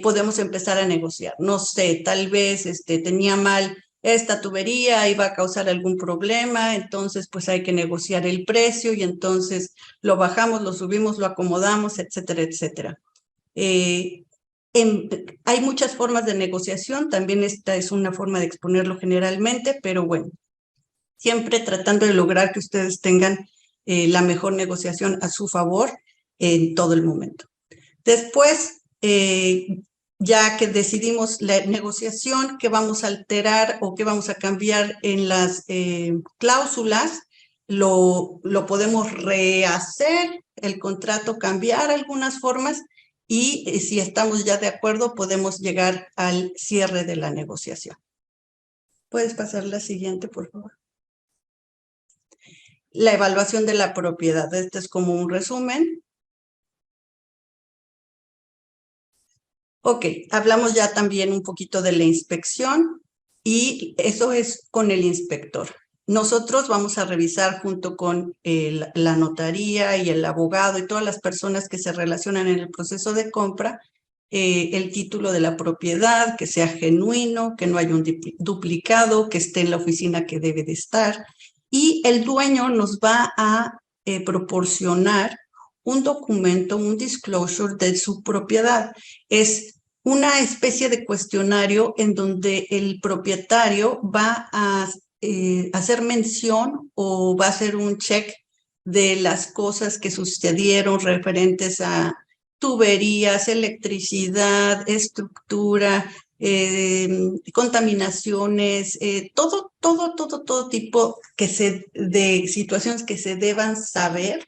podemos empezar a negociar. No sé, tal vez tenía mal esta tubería, iba a causar algún problema, entonces pues hay que negociar el precio y entonces lo bajamos, lo subimos, lo acomodamos, etcétera, etcétera. Hay muchas formas de negociación, también esta es una forma de exponerlo generalmente, pero bueno, siempre tratando de lograr que ustedes tengan la mejor negociación a su favor en todo el momento. Después, ya que decidimos la negociación, qué vamos a alterar o qué vamos a cambiar en las cláusulas, lo podemos rehacer, el contrato, cambiar algunas formas y si estamos ya de acuerdo, podemos llegar al cierre de la negociación. ¿Puedes pasar la siguiente, por favor? La evaluación de la propiedad. Este es como un resumen. Ok, hablamos ya también un poquito de la inspección y eso es con el inspector. Nosotros vamos a revisar junto con la notaría y el abogado y todas las personas que se relacionan en el proceso de compra, el título de la propiedad, que sea genuino, que no haya un duplicado, que esté en la oficina que debe de estar. Y el dueño nos va a proporcionar un documento, un disclosure de su propiedad. Es una especie de cuestionario en donde el propietario va a hacer mención o va a hacer un check de las cosas que sucedieron referentes a tuberías, electricidad, estructura, contaminaciones, todo tipo de situaciones que se deban saber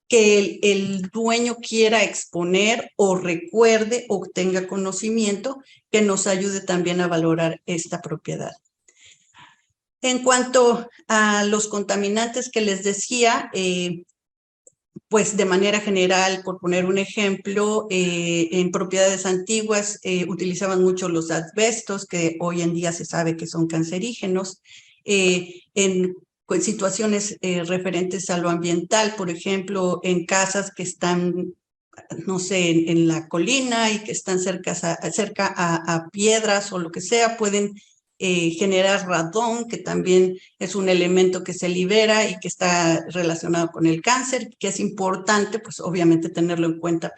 que el dueño quiera exponer o recuerde o tenga conocimiento que nos ayude también a valorar esta propiedad. En cuanto a los contaminantes que les decía, pues de manera general, por poner un ejemplo, en propiedades antiguas utilizaban mucho los asbestos, que hoy en día se sabe que son cancerígenos. En situaciones referentes a lo ambiental, por ejemplo, en casas que están, no sé, en la colina y que están cerca a piedras o lo que sea, pueden generar radón, que también es un elemento que se libera y que está relacionado con el cáncer, que es importante, pues obviamente tenerlo en cuenta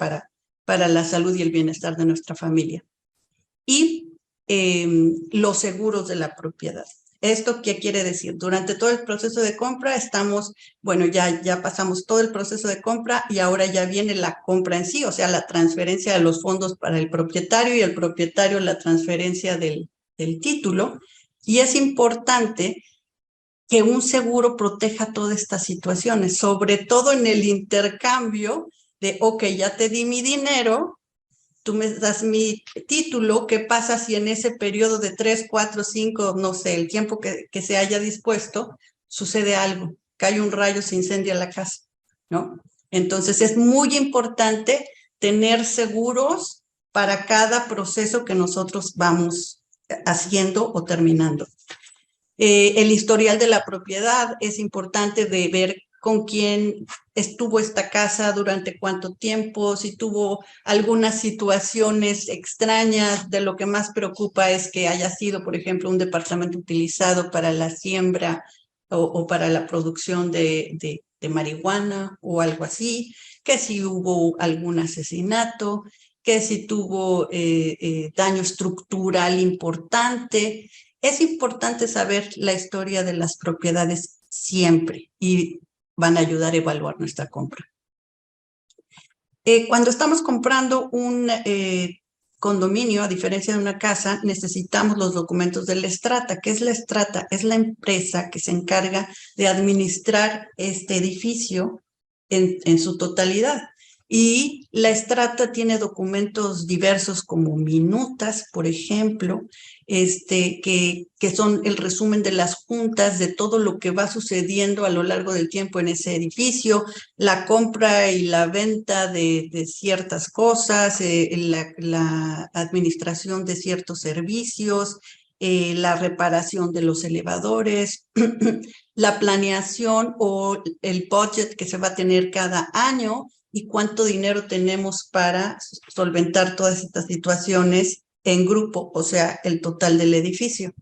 para la salud y el bienestar de nuestra familia. Y los seguros de la propiedad. ¿Esto qué quiere decir? Durante todo el proceso de compra estamos, bueno, ya pasamos todo el proceso de compra y ahora ya viene la compra en sí, o sea, la transferencia de los fondos para el propietario y el propietario la transferencia del título. Y es importante que un seguro proteja todas estas situaciones, sobre todo en el intercambio de, ok, ya te di mi dinero, tú me das mi título, ¿qué pasa si en ese periodo de 3, 4, 5, no sé, el tiempo que se haya dispuesto, sucede algo, cae un rayo, se incendia la casa, ¿no? Entonces es muy importante tener seguros para cada proceso que nosotros vamos haciendo o terminando. El historial de la propiedad es importante de ver con quién estuvo esta casa, durante cuánto tiempo, si tuvo algunas situaciones extrañas. De lo que más preocupa es que haya sido, por ejemplo, un departamento utilizado para la siembra o para la producción de marihuana o algo así, que si hubo algún asesinato, que si tuvo daño estructural importante. Es importante saber la historia de las propiedades siempre y van a ayudar a evaluar nuestra compra. Cuando estamos comprando un condominio, a diferencia de una casa, necesitamos los documentos de la Strata. ¿Qué es la Strata? Es la empresa que se encarga de administrar este edificio en su totalidad. Y la Strata tiene documentos diversos como minutas, por ejemplo, que son el resumen de las juntas de todo lo que va sucediendo a lo largo del tiempo en ese edificio, la compra y la venta de ciertas cosas, la administración de ciertos servicios, la reparación de los elevadores, la planeación o el budget que se va a tener cada año y cuánto dinero tenemos para solventar todas estas situaciones en grupo, o sea, el total del edificio.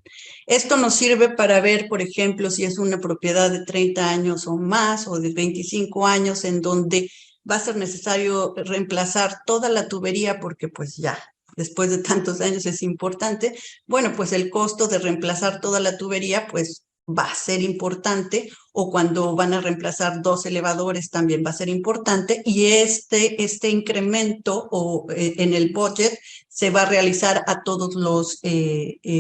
Esto nos sirve para ver, por ejemplo, si es una propiedad de 30 años o más o de 25 años en donde va a ser necesario reemplazar toda la tubería porque pues ya, después de tantos años es importante. Bueno, pues el costo de reemplazar toda la tubería pues va a ser importante, o cuando van a reemplazar 2 elevadores también va a ser importante, y este incremento en el budget se va a realizar a todos los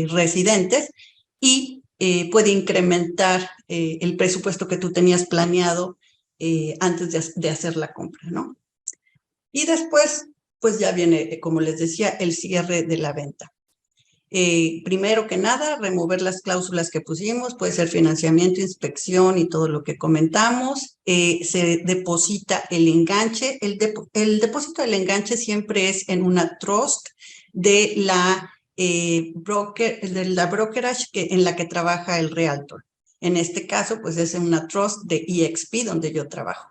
residentes y puede incrementar el presupuesto que tú tenías planeado antes de hacer la compra, ¿no? Y después, pues ya viene, como les decía, el cierre de la venta. Primero que nada, remover las cláusulas que pusimos, puede ser financiamiento, inspección y todo lo que comentamos. Se deposita el enganche. El depósito del enganche siempre es en una trust de la brokerage en la que trabaja el realtor. En este caso, pues es en una trust de EXP donde yo trabajo.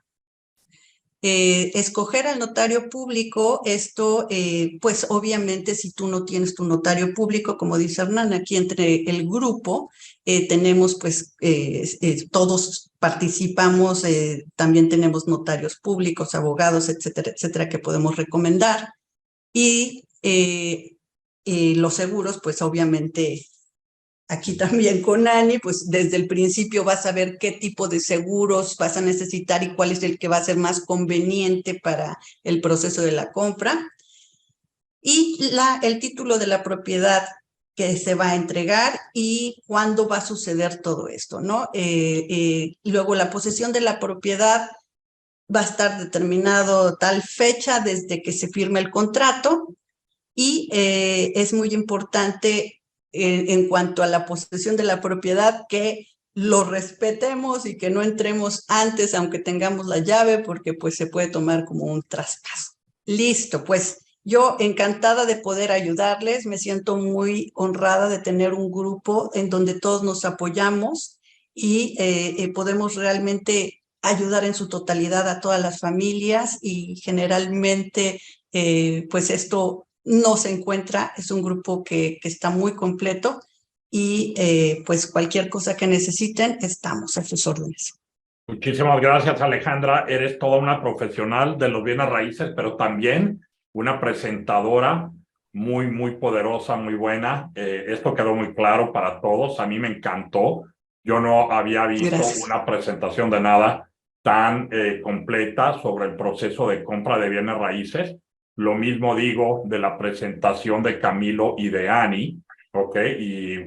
Escoger al notario público, esto, pues obviamente si tú no tienes tu notario público, como dice Hernán, aquí entre el grupo tenemos pues, todos participamos, también tenemos notarios públicos, abogados, etcétera, que podemos recomendar. Y los seguros, pues obviamente aquí también con Ani, pues desde el principio vas a ver qué tipo de seguros vas a necesitar y cuál es el que va a ser más conveniente para el proceso de la compra. Y el título de la propiedad que se va a entregar y cuándo va a suceder todo esto, ¿no? Luego la posesión de la propiedad va a estar determinado tal fecha desde que se firme el contrato, y es muy importante en cuanto a la posesión de la propiedad que lo respetemos y que no entremos antes aunque tengamos la llave, porque pues se puede tomar como un traspaso. Listo, pues yo encantada de poder ayudarles, me siento muy honrada de tener un grupo en donde todos nos apoyamos y podemos realmente ayudar en su totalidad a todas las familias, y generalmente pues esto no se encuentra, es un grupo que está muy completo, y pues cualquier cosa que necesiten, estamos a sus órdenes. Muchísimas gracias, Alejandra. Eres toda una profesional de los bienes raíces, pero también una presentadora muy, muy poderosa, muy buena. Esto quedó muy claro para todos. A mí me encantó. Yo no había visto una presentación de nada tan completa sobre el proceso de compra de bienes raíces. Lo mismo digo de la presentación de Camilo y de Ani, ¿ok? Y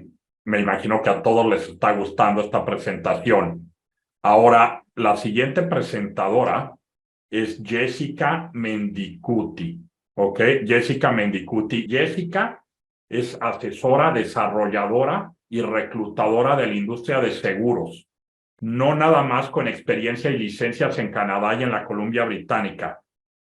me imagino que a todos les está gustando esta presentación. Ahora, la siguiente presentadora es Jessica Mendicuti, ¿ok? Jessica Mendicuti. Jessica es asesora, desarrolladora y reclutadora de la industria de seguros. No nada más con experiencia y licencias en Canadá y en la Columbia Británica,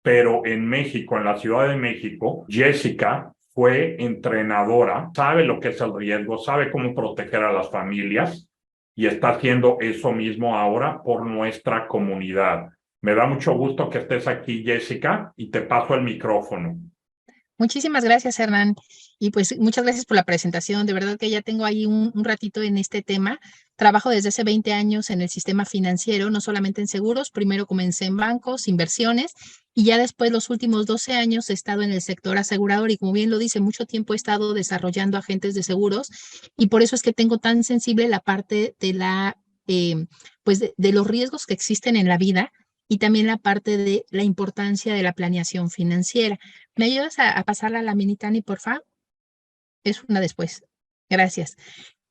pero en México, en la Ciudad de México, Jessica fue entrenadora, sabe lo que es el riesgo, sabe cómo proteger a las familias, y está haciendo eso mismo ahora por nuestra comunidad. Me da mucho gusto que estés aquí, Jessica, y te paso el micrófono. Muchísimas gracias, Hernán. Y pues muchas gracias por la presentación. De verdad que ya tengo ahí un ratito en este tema. Trabajo desde hace 20 años en el sistema financiero, no solamente en seguros. Primero comencé en bancos, inversiones, Y ya después, los últimos 12 años, he estado en el sector asegurador y como bien lo dice, mucho tiempo he estado desarrollando agentes de seguros y por eso es que tengo tan sensible la parte de pues de los riesgos que existen en la vida y también la parte de la importancia de la planeación financiera. ¿Me ayudas a pasarla a la mini Tani, por favor? Es una después. Gracias.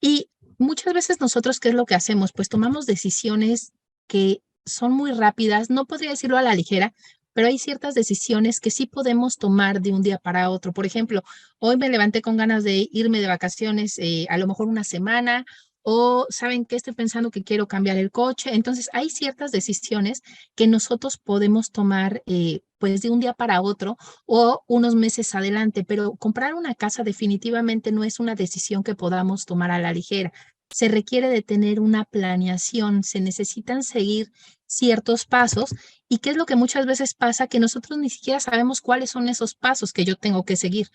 Y muchas veces nosotros, ¿qué es lo que hacemos? Pues tomamos decisiones que son muy rápidas, no podría decirlo a la ligera, pero hay ciertas decisiones que sí podemos tomar de un día para otro. Por ejemplo, hoy me levanté con ganas de irme de vacaciones, a lo mejor una semana, o saben que estoy pensando que quiero cambiar el coche. Entonces, hay ciertas decisiones que nosotros podemos tomar pues de un día para otro o unos meses adelante, pero comprar una casa definitivamente no es una decisión que podamos tomar a la ligera. Se requiere de tener una planeación, se necesitan seguir ciertos pasos y qué es lo que muchas veces pasa, que nosotros ni siquiera sabemos cuáles son esos pasos que yo tengo que seguir.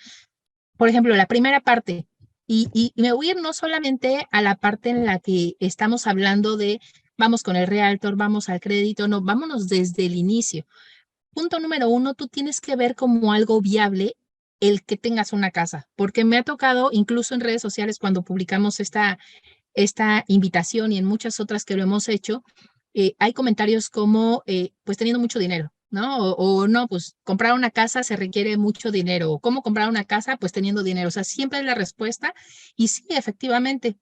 Por ejemplo, la primera parte, y me voy a ir no solamente a la parte en la que estamos hablando de vamos con el realtor, vamos al crédito, no, vámonos desde el inicio. Punto número 1, tú tienes que ver como algo viable el que tengas una casa, porque me ha tocado incluso en redes sociales cuando publicamos esta invitación y en muchas otras que lo hemos hecho, hay comentarios como, pues teniendo mucho dinero, ¿no? O no, pues comprar una casa se requiere mucho dinero. O cómo comprar una casa, pues teniendo dinero. O sea, siempre es la respuesta. Y sí, efectivamente,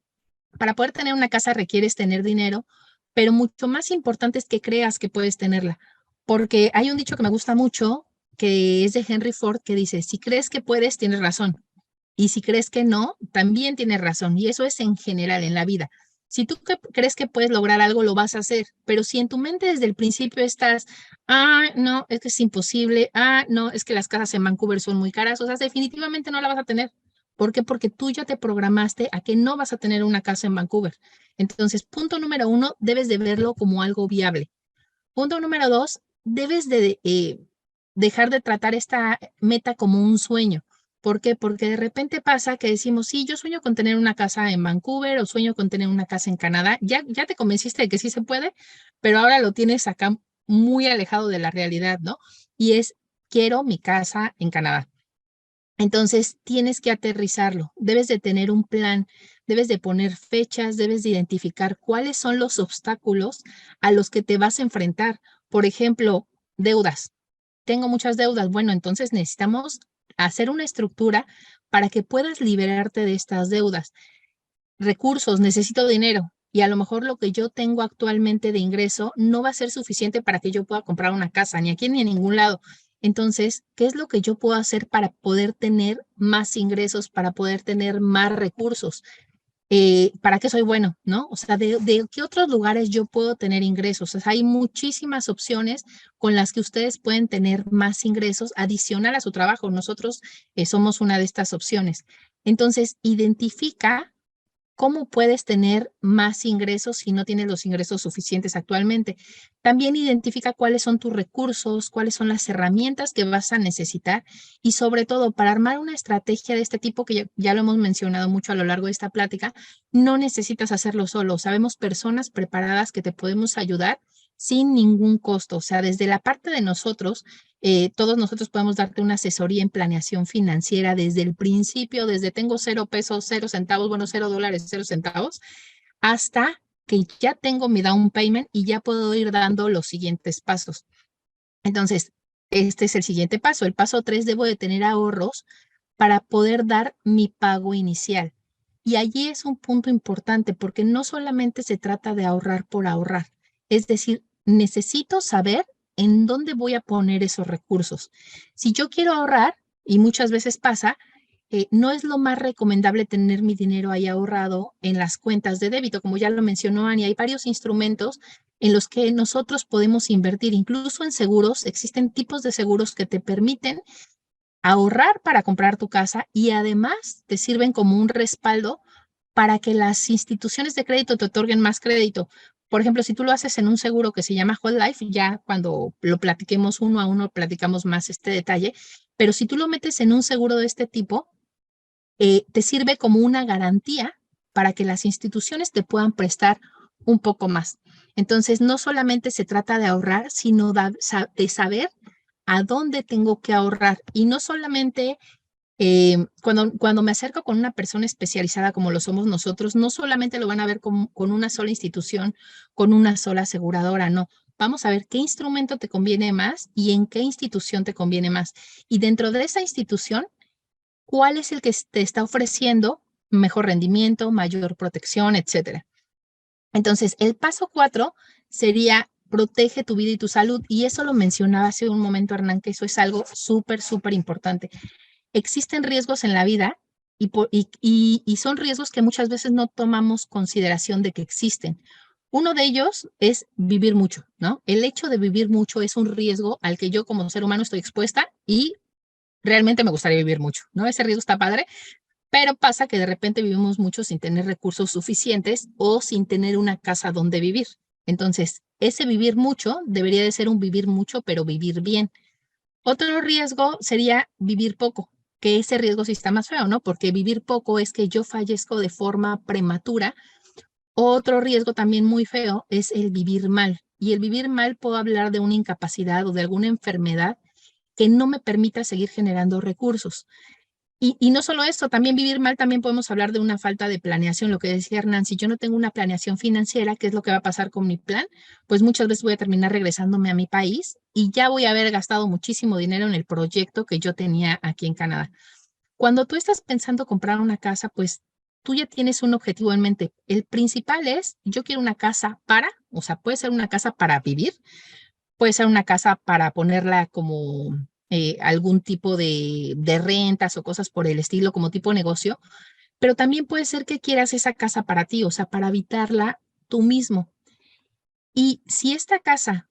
para poder tener una casa requieres tener dinero, pero mucho más importante es que creas que puedes tenerla. Porque hay un dicho que me gusta mucho, que es de Henry Ford, que dice, si crees que puedes, tienes razón. Y si crees que no, también tienes razón. Y eso es en general en la vida. Si tú crees que puedes lograr algo, lo vas a hacer. Pero si en tu mente desde el principio estás, no, es que es imposible, no, es que las casas en Vancouver son muy caras, o sea, definitivamente no la vas a tener. ¿Por qué? Porque tú ya te programaste a que no vas a tener una casa en Vancouver. Entonces, punto número 1, debes de verlo como algo viable. Punto número 2, debes de dejar de tratar esta meta como un sueño. ¿Por qué? Porque de repente pasa que decimos, sí, yo sueño con tener una casa en Vancouver o sueño con tener una casa en Canadá. Ya te convenciste de que sí se puede, pero ahora lo tienes acá muy alejado de la realidad, ¿no? Y es, quiero mi casa en Canadá. Entonces, tienes que aterrizarlo, debes de tener un plan, debes de poner fechas, debes de identificar cuáles son los obstáculos a los que te vas a enfrentar. Por ejemplo, deudas. Tengo muchas deudas. Bueno, entonces necesitamos hacer una estructura para que puedas liberarte de estas deudas. Recursos, necesito dinero. Y a lo mejor lo que yo tengo actualmente de ingreso no va a ser suficiente para que yo pueda comprar una casa, ni aquí ni en ningún lado. Entonces, ¿qué es lo que yo puedo hacer para poder tener más ingresos, para poder tener más recursos? ¿Para qué soy bueno? ¿No? O sea, ¿de qué otros lugares yo puedo tener ingresos? O sea, hay muchísimas opciones con las que ustedes pueden tener más ingresos adicional a su trabajo. Nosotros somos una de estas opciones. Entonces, identifica cómo puedes tener más ingresos si no tienes los ingresos suficientes actualmente. También identifica cuáles son tus recursos, cuáles son las herramientas que vas a necesitar y sobre todo para armar una estrategia de este tipo que ya lo hemos mencionado mucho a lo largo de esta plática, no necesitas hacerlo solo. Sabemos personas preparadas que te podemos ayudar sin ningún costo. O sea, desde la parte de nosotros, todos nosotros podemos darte una asesoría en planeación financiera desde el principio, desde tengo 0 pesos, 0 centavos, bueno, $0, 0 centavos, hasta que ya tengo mi down payment y ya puedo ir dando los siguientes pasos. Entonces, este es el siguiente paso. El paso 3, debo de tener ahorros para poder dar mi pago inicial. Y allí es un punto importante porque no solamente se trata de ahorrar por ahorrar. Es decir, necesito saber en dónde voy a poner esos recursos. Si yo quiero ahorrar, y muchas veces pasa, no es lo más recomendable tener mi dinero ahí ahorrado en las cuentas de débito. Como ya lo mencionó Ani, hay varios instrumentos en los que nosotros podemos invertir, incluso en seguros. Existen tipos de seguros que te permiten ahorrar para comprar tu casa y además te sirven como un respaldo para que las instituciones de crédito te otorguen más crédito. Por ejemplo, si tú lo haces en un seguro que se llama Whole Life, ya cuando lo platiquemos uno a uno, platicamos más este detalle, pero si tú lo metes en un seguro de este tipo, te sirve como una garantía para que las instituciones te puedan prestar un poco más. Entonces, no solamente se trata de ahorrar, sino de saber a dónde tengo que ahorrar. Y no solamente cuando me acerco con una persona especializada como lo somos nosotros, no solamente lo van a ver con una sola institución, con una sola aseguradora, no. Vamos a ver qué instrumento te conviene más y en qué institución te conviene más. Y dentro de esa institución, ¿cuál es el que te está ofreciendo mejor rendimiento, mayor protección, etcétera? Entonces, el paso 4 sería protege tu vida y tu salud. Y eso lo mencionaba hace un momento, Hernán, que eso es algo súper, súper importante. Existen riesgos en la vida y son riesgos que muchas veces no tomamos consideración de que existen. Uno de ellos es vivir mucho, ¿no? El hecho de vivir mucho es un riesgo al que yo como ser humano estoy expuesta y realmente me gustaría vivir mucho, ¿no? Ese riesgo está padre, pero pasa que de repente vivimos mucho sin tener recursos suficientes o sin tener una casa donde vivir. Entonces, ese vivir mucho debería de ser un vivir mucho, pero vivir bien. Otro riesgo sería vivir poco, que ese riesgo sí está más feo, ¿no? Porque vivir poco es que yo fallezco de forma prematura. Otro riesgo también muy feo es el vivir mal. Y el vivir mal puedo hablar de una incapacidad o de alguna enfermedad que no me permita seguir generando recursos. Y no solo esto, también vivir mal, también podemos hablar de una falta de planeación, lo que decía Hernán, si yo no tengo una planeación financiera, ¿qué es lo que va a pasar con mi plan? Pues muchas veces voy a terminar regresándome a mi país y ya voy a haber gastado muchísimo dinero en el proyecto que yo tenía aquí en Canadá. Cuando tú estás pensando comprar una casa, pues tú ya tienes un objetivo en mente. El principal es, yo quiero una casa o sea, puede ser una casa para vivir, puede ser una casa para ponerla como algún tipo de rentas o cosas por el estilo, como tipo negocio, pero también puede ser que quieras esa casa para ti, o sea, para habitarla tú mismo. Y si esta casa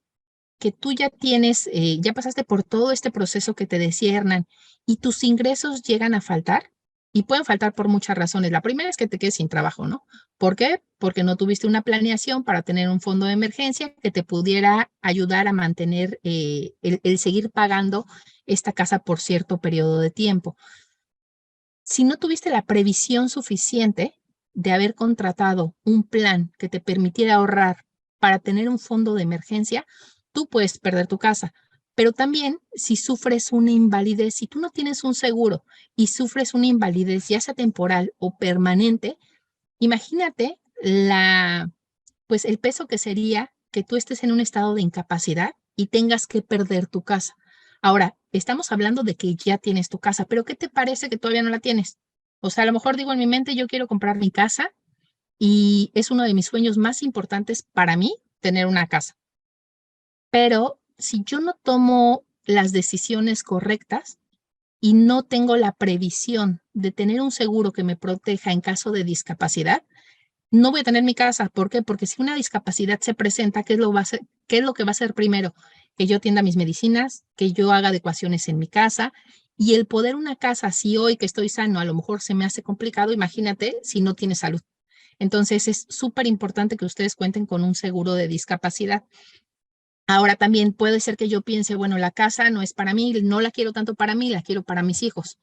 que tú ya tienes, ya pasaste por todo este proceso que te decía Hernán, y tus ingresos llegan a faltar, y pueden faltar por muchas razones. La primera es que te quedes sin trabajo, ¿no? ¿Por qué? Porque no tuviste una planeación para tener un fondo de emergencia que te pudiera ayudar a mantener el seguir pagando esta casa por cierto periodo de tiempo. Si no tuviste la previsión suficiente de haber contratado un plan que te permitiera ahorrar para tener un fondo de emergencia, tú puedes perder tu casa. Pero también si sufres una invalidez, si tú no tienes un seguro y sufres una invalidez, ya sea temporal o permanente, imagínate pues el peso que sería que tú estés en un estado de incapacidad y tengas que perder tu casa. Ahora, estamos hablando de que ya tienes tu casa, pero ¿qué te parece que todavía no la tienes? O sea, a lo mejor digo en mi mente, yo quiero comprar mi casa y es uno de mis sueños más importantes para mí tener una casa. Pero si yo no tomo las decisiones correctas y no tengo la previsión de tener un seguro que me proteja en caso de discapacidad, no voy a tener mi casa. ¿Por qué? Porque si una discapacidad se presenta, ¿qué es lo que va a hacer primero? Que yo atienda mis medicinas, que yo haga adecuaciones en mi casa y el poder una casa, si hoy que estoy sano a lo mejor se me hace complicado, imagínate si no tiene salud. Entonces es súper importante que ustedes cuenten con un seguro de discapacidad. Ahora también puede ser que yo piense, bueno, la casa no es para mí, no la quiero tanto para mí, la quiero para mis hijos.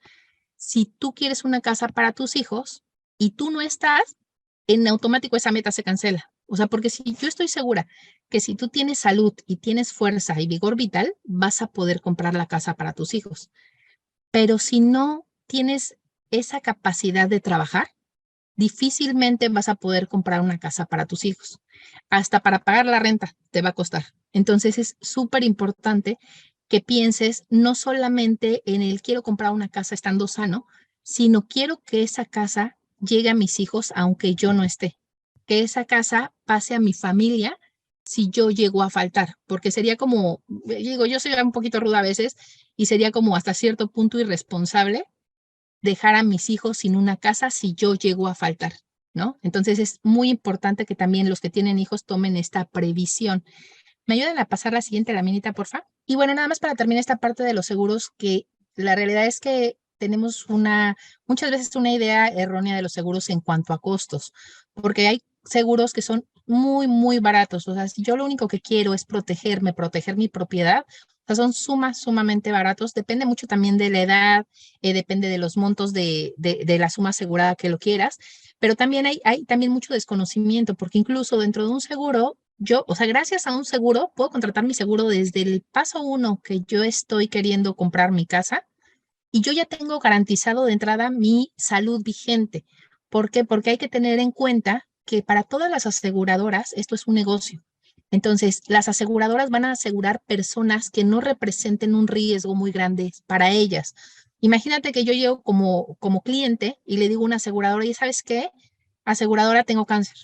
Si tú quieres una casa para tus hijos y tú no estás, en automático esa meta se cancela. O sea, porque si yo estoy segura que si tú tienes salud y tienes fuerza y vigor vital, vas a poder comprar la casa para tus hijos. Pero si no tienes esa capacidad de trabajar, difícilmente vas a poder comprar una casa para tus hijos. Hasta para pagar la renta te va a costar. Entonces es súper importante que pienses no solamente en el quiero comprar una casa estando sano, sino quiero que esa casa llegue a mis hijos aunque yo no esté. Que esa casa pase a mi familia si yo llego a faltar, porque sería como, digo, yo soy un poquito ruda a veces y sería como hasta cierto punto irresponsable dejar a mis hijos sin una casa si yo llego a faltar, ¿no? Entonces es muy importante que también los que tienen hijos tomen esta previsión. ¿Me ayudan a pasar la siguiente laminita, porfa? Y bueno, nada más para terminar esta parte de los seguros, que la realidad es que tenemos muchas veces una idea errónea de los seguros en cuanto a costos, porque hay seguros que son muy, muy baratos. O sea, si yo lo único que quiero es protegerme, proteger mi propiedad, o sea, son sumamente baratos. Depende mucho también de la edad, depende de los montos de la suma asegurada que lo quieras, pero también hay también mucho desconocimiento, porque incluso dentro de un seguro Yo, o sea, gracias a un seguro, puedo contratar mi seguro desde el paso 1 que yo estoy queriendo comprar mi casa y yo ya tengo garantizado de entrada mi salud vigente. ¿Por qué? Porque hay que tener en cuenta que para todas las aseguradoras esto es un negocio. Entonces, las aseguradoras van a asegurar personas que no representen un riesgo muy grande para ellas. Imagínate que yo llego como cliente y le digo a una aseguradora, ¿y sabes qué? Aseguradora, tengo cáncer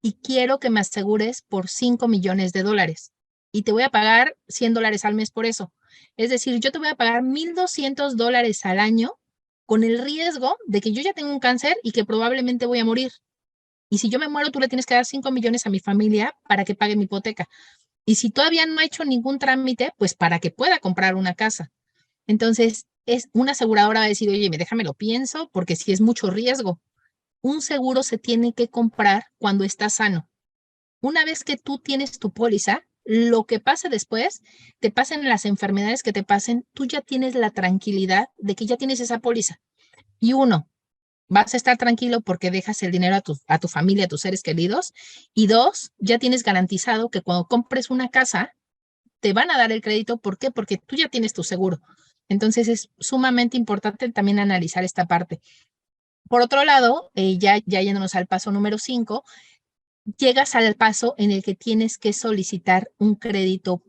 y quiero que me asegures por $5 millones y te voy a pagar $100 al mes por eso. Es decir, yo te voy a pagar $1,200 al año con el riesgo de que yo ya tengo un cáncer y que probablemente voy a morir. Y si yo me muero, tú le tienes que dar 5 millones a mi familia para que pague mi hipoteca. Y si todavía no ha hecho ningún trámite, pues para que pueda comprar una casa. Entonces, es una aseguradora va a decir, oye, déjame lo pienso, porque si es mucho riesgo. Un seguro se tiene que comprar cuando está sano. Una vez que tú tienes tu póliza, lo que pase después, te pasen las enfermedades que te pasen, tú ya tienes la tranquilidad de que ya tienes esa póliza. Y uno, vas a estar tranquilo porque dejas el dinero a tu familia, a tus seres queridos. Y dos, ya tienes garantizado que cuando compres una casa, te van a dar el crédito. ¿Por qué? Porque tú ya tienes tu seguro. Entonces es sumamente importante también analizar esta parte. Por otro lado, ya yéndonos al paso número 5, llegas al paso en el que tienes que solicitar un crédito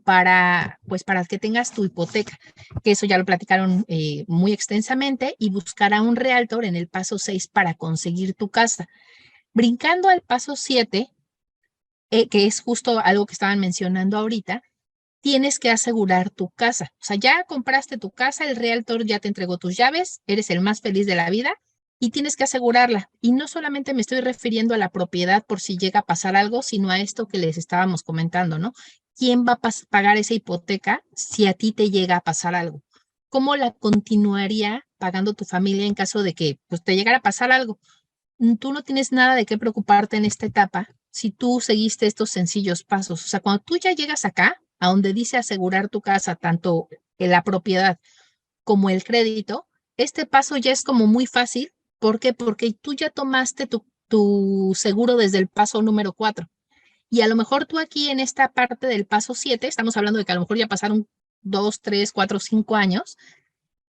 pues para que tengas tu hipoteca, que eso ya lo platicaron muy extensamente, y buscar a un realtor en el paso 6 para conseguir tu casa. Brincando al paso 7, que es justo algo que estaban mencionando ahorita, tienes que asegurar tu casa. O sea, ya compraste tu casa, el realtor ya te entregó tus llaves, eres el más feliz de la vida y tienes que asegurarla. Y no solamente me estoy refiriendo a la propiedad por si llega a pasar algo, sino a esto que les estábamos comentando, ¿no? ¿Quién va a pagar esa hipoteca si a ti te llega a pasar algo? ¿Cómo la continuaría pagando tu familia en caso de que pues, te llegara a pasar algo? Tú no tienes nada de qué preocuparte en esta etapa si tú seguiste estos sencillos pasos. O sea, cuando tú ya llegas acá, a donde dice asegurar tu casa, tanto en la propiedad como el crédito, este paso ya es como muy fácil. ¿Por qué? Porque tú ya tomaste tu seguro desde el paso número 4. Y a lo mejor tú aquí en esta parte del paso 7, estamos hablando de que a lo mejor ya pasaron 2, 3, 4, 5 años,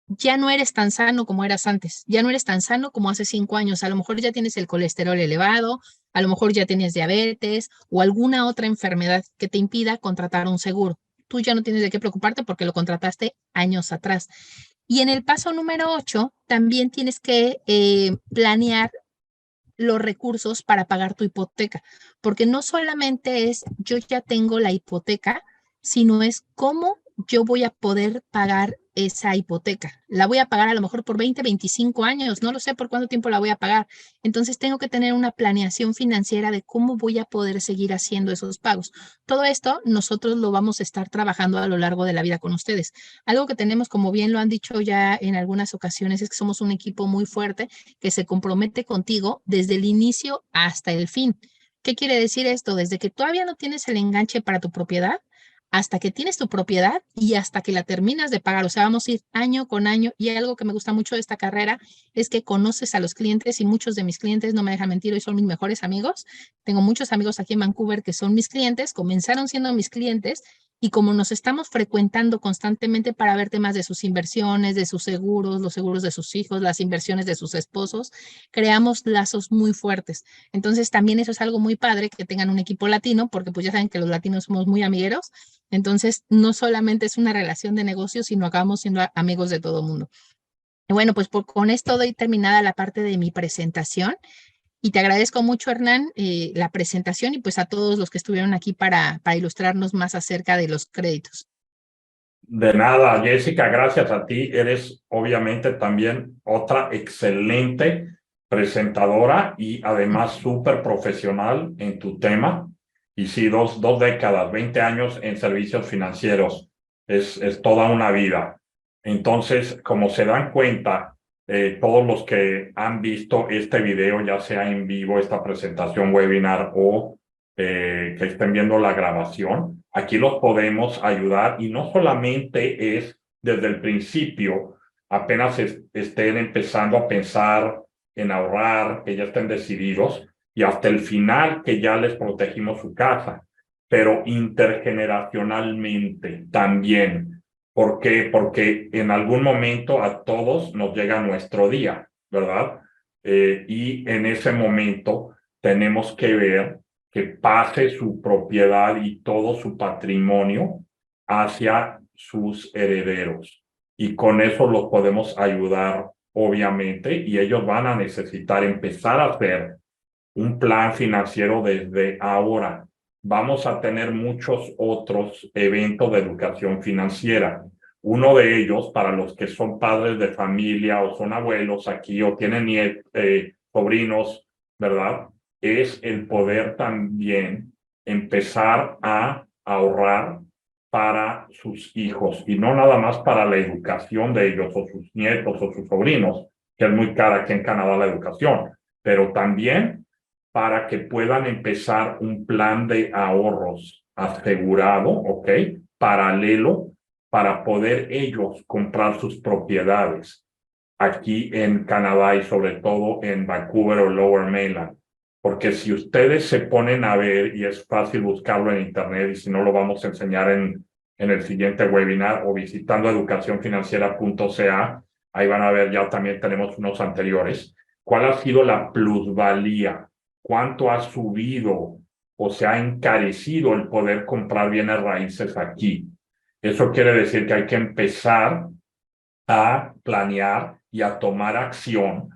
ya no eres tan sano como eras antes, ya no eres tan sano como hace 5 años, a lo mejor ya tienes el colesterol elevado, a lo mejor ya tienes diabetes o alguna otra enfermedad que te impida contratar un seguro. Tú ya no tienes de qué preocuparte porque lo contrataste años atrás. Y en el paso número 8, también tienes que planear los recursos para pagar tu hipoteca, porque no solamente es yo ya tengo la hipoteca, sino es cómo yo voy a poder pagar esa hipoteca. La voy a pagar a lo mejor por 20, 25 años, no lo sé por cuánto tiempo la voy a pagar. Entonces tengo que tener una planeación financiera de cómo voy a poder seguir haciendo esos pagos. Todo esto nosotros lo vamos a estar trabajando a lo largo de la vida con ustedes. Algo que tenemos, como bien lo han dicho ya en algunas ocasiones, es que somos un equipo muy fuerte que se compromete contigo desde el inicio hasta el fin. ¿Qué quiere decir esto? Desde que todavía no tienes el enganche para tu propiedad, hasta que tienes tu propiedad y hasta que la terminas de pagar. O sea, vamos a ir año con año. Y algo que me gusta mucho de esta carrera es que conoces a los clientes y muchos de mis clientes, no me dejan mentir, hoy son mis mejores amigos. Tengo muchos amigos aquí en Vancouver que son mis clientes, comenzaron siendo mis clientes y como nos estamos frecuentando constantemente para ver temas de sus inversiones, de sus seguros, los seguros de sus hijos, las inversiones de sus esposos, creamos lazos muy fuertes. Entonces también eso es algo muy padre que tengan un equipo latino, porque pues ya saben que los latinos somos muy amigueros. Entonces no solamente es una relación de negocio, sino acabamos siendo amigos de todo el mundo. Y bueno, pues con esto doy terminada la parte de mi presentación. Y te agradezco mucho, Hernán, la presentación y pues a todos los que estuvieron aquí para ilustrarnos más acerca de los créditos. De nada, Jessica, gracias a ti. Eres obviamente también otra excelente presentadora y además súper profesional en tu tema. Y sí, dos décadas, 20 años en servicios financieros. Es toda una vida. Entonces, como se dan cuenta, todos los que han visto este video, ya sea en vivo, esta presentación webinar o que estén viendo la grabación, aquí los podemos ayudar y no solamente es desde el principio, apenas estén empezando a pensar en ahorrar, que ya estén decididos y hasta el final que ya les protegimos su casa. pero intergeneracionalmente también. ¿Por qué? Porque en algún momento a todos nos llega nuestro día, ¿verdad? Y en ese momento tenemos que ver que pase su propiedad y todo su patrimonio hacia sus herederos. Y con eso los podemos ayudar, obviamente, y ellos van a necesitar empezar a hacer un plan financiero desde ahora. Vamos a tener muchos otros eventos de educación financiera. Uno de ellos, para los que son padres de familia o son abuelos aquí o tienen sobrinos, ¿verdad? Es el poder también empezar a ahorrar para sus hijos y no nada más para la educación de ellos o sus nietos o sus sobrinos, que es muy cara aquí en Canadá la educación, pero también para que puedan empezar un plan de ahorros asegurado, ¿ok? Paralelo, para poder ellos comprar sus propiedades aquí en Canadá y sobre todo en Vancouver o Lower Mainland. Porque si ustedes se ponen a ver, y es fácil buscarlo en internet, y si no lo vamos a enseñar en el siguiente webinar o visitando educacionfinanciera.ca, ahí van a ver, ya también tenemos unos anteriores, cuál ha sido la plusvalía, cuánto ha subido o se ha encarecido el poder comprar bienes raíces aquí. Eso quiere decir que hay que empezar a planear y a tomar acción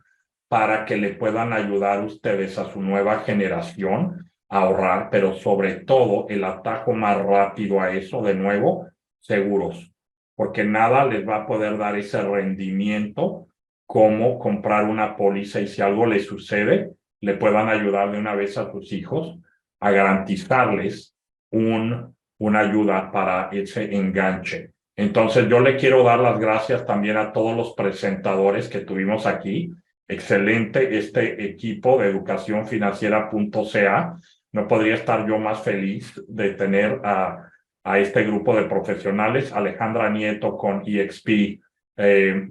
para que le puedan ayudar ustedes a su nueva generación a ahorrar, pero sobre todo el atajo más rápido a eso, de nuevo, seguros, porque nada les va a poder dar ese rendimiento como comprar una póliza y si algo les sucede, le puedan ayudar de una vez a sus hijos a garantizarles una ayuda para ese enganche. Entonces yo le quiero dar las gracias también a todos los presentadores que tuvimos aquí. Excelente este equipo de educacionfinanciera.ca. No podría estar yo más feliz de tener a este grupo de profesionales. Alejandra Nieto con EXP,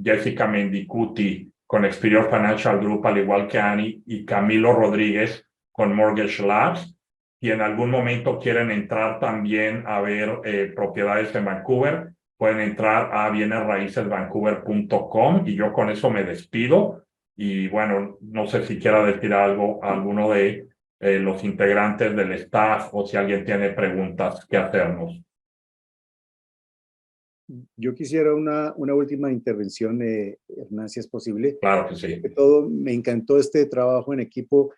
Jessica Mendicuti con Experior Financial Group, al igual que Annie, y Camilo Rodríguez con Mortgage Labs. Y en algún momento quieren entrar también a ver propiedades en Vancouver, pueden entrar a bienesraicesvancouver.com y yo con eso me despido. Y bueno, no sé si quiera decir algo a alguno de los integrantes del staff o si alguien tiene preguntas que hacernos. Yo quisiera una última intervención, Hernán, si es posible. Claro que sí. Sobre todo, me encantó este trabajo en equipo.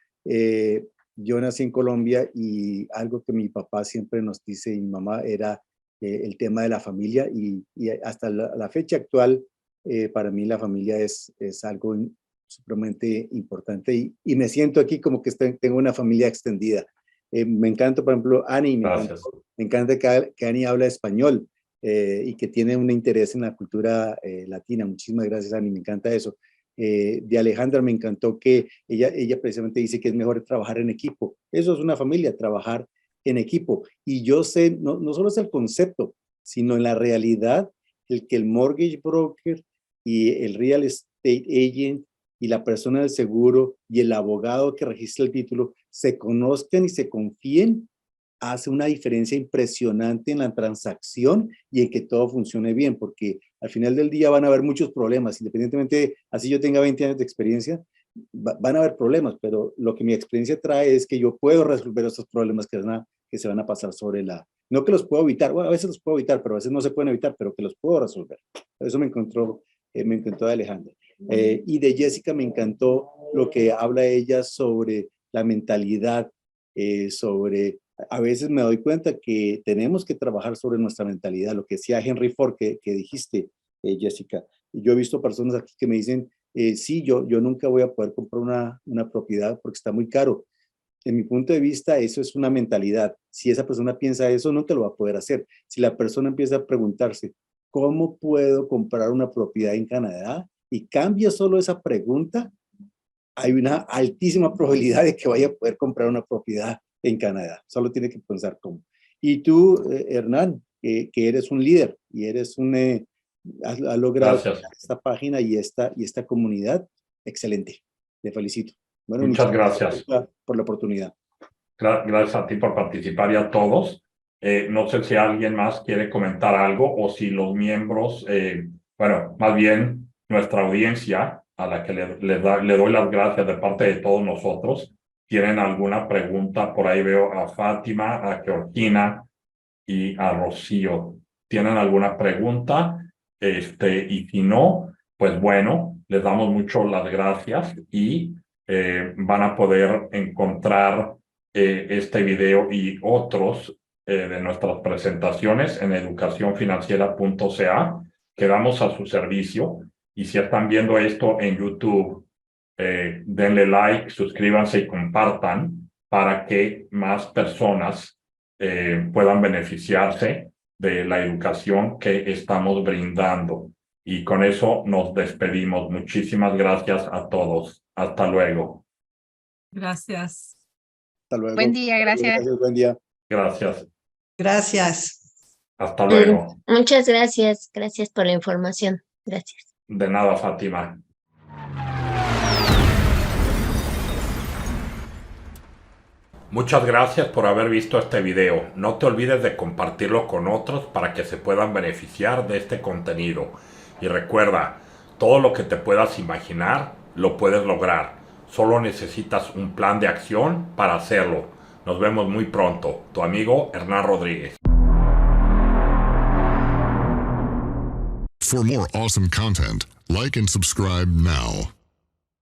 Yo nací en Colombia y algo que mi papá siempre nos dice y mi mamá era el tema de la familia y hasta la fecha actual, para mí la familia es algo supremamente importante y me siento aquí como que tengo una familia extendida. Me encanta, por ejemplo, Annie, me encanta que Annie habla español. Y que tiene un interés en la cultura latina. Muchísimas gracias, Ani, me encanta eso. De Alejandra me encantó que ella precisamente dice que es mejor trabajar en equipo. Eso es una familia, trabajar en equipo. Y yo sé, no solo es el concepto, sino en la realidad, el que el mortgage broker y el real estate agent y la persona del seguro y el abogado que registra el título se conozcan y se confíen, hace una diferencia impresionante en la transacción y en que todo funcione bien, porque al final del día van a haber muchos problemas, independientemente, así yo tenga 20 años de experiencia, van a haber problemas, pero lo que mi experiencia trae es que yo puedo resolver estos problemas que se van a pasar sobre no que los puedo evitar, bueno, a veces los puedo evitar, pero a veces no se pueden evitar, pero que los puedo resolver. Eso me encantó de Alejandra. Y de Jessica me encantó lo que habla ella sobre la mentalidad, a veces me doy cuenta que tenemos que trabajar sobre nuestra mentalidad, lo que decía Henry Ford que dijiste, Jessica. Yo he visto personas aquí que me dicen, sí, yo nunca voy a poder comprar una propiedad porque está muy caro. En mi punto de vista, eso es una mentalidad. Si esa persona piensa eso, nunca lo va a poder hacer. Si la persona empieza a preguntarse, ¿cómo puedo comprar una propiedad en Canadá? Y cambia solo esa pregunta, hay una altísima probabilidad de que vaya a poder comprar una propiedad en Canadá. Solo tiene que pensar cómo. Y tú, Hernán, que eres un líder y eres has logrado esta página y esta comunidad, excelente. Te felicito. Bueno, muchas gracias por la oportunidad. Gracias a ti por participar y a todos. No sé si alguien más quiere comentar algo o si los miembros, bueno, más bien nuestra audiencia, a la que le doy las gracias de parte de todos nosotros, tienen alguna pregunta. Por ahí veo a Fátima, a Georgina y a Rocío. ¿Tienen alguna pregunta? Y si no, pues bueno, les damos mucho las gracias y van a poder encontrar este video y otros de nuestras presentaciones en educacionfinanciera.ca. Quedamos a su servicio y si están viendo esto en YouTube, denle like, suscríbanse y compartan para que más personas puedan beneficiarse de la educación que estamos brindando. Y con eso nos despedimos. Muchísimas gracias a todos. Hasta luego. Gracias. Hasta luego. Buen día, gracias. Gracias, buen día. Gracias. Gracias. Hasta luego. Muchas gracias. Gracias por la información. Gracias. De nada, Fátima. Muchas gracias por haber visto este video. No te olvides de compartirlo con otros para que se puedan beneficiar de este contenido. Y recuerda, todo lo que te puedas imaginar, lo puedes lograr. Solo necesitas un plan de acción para hacerlo. Nos vemos muy pronto. Tu amigo Hernán Rodríguez. For more awesome content, like and subscribe now.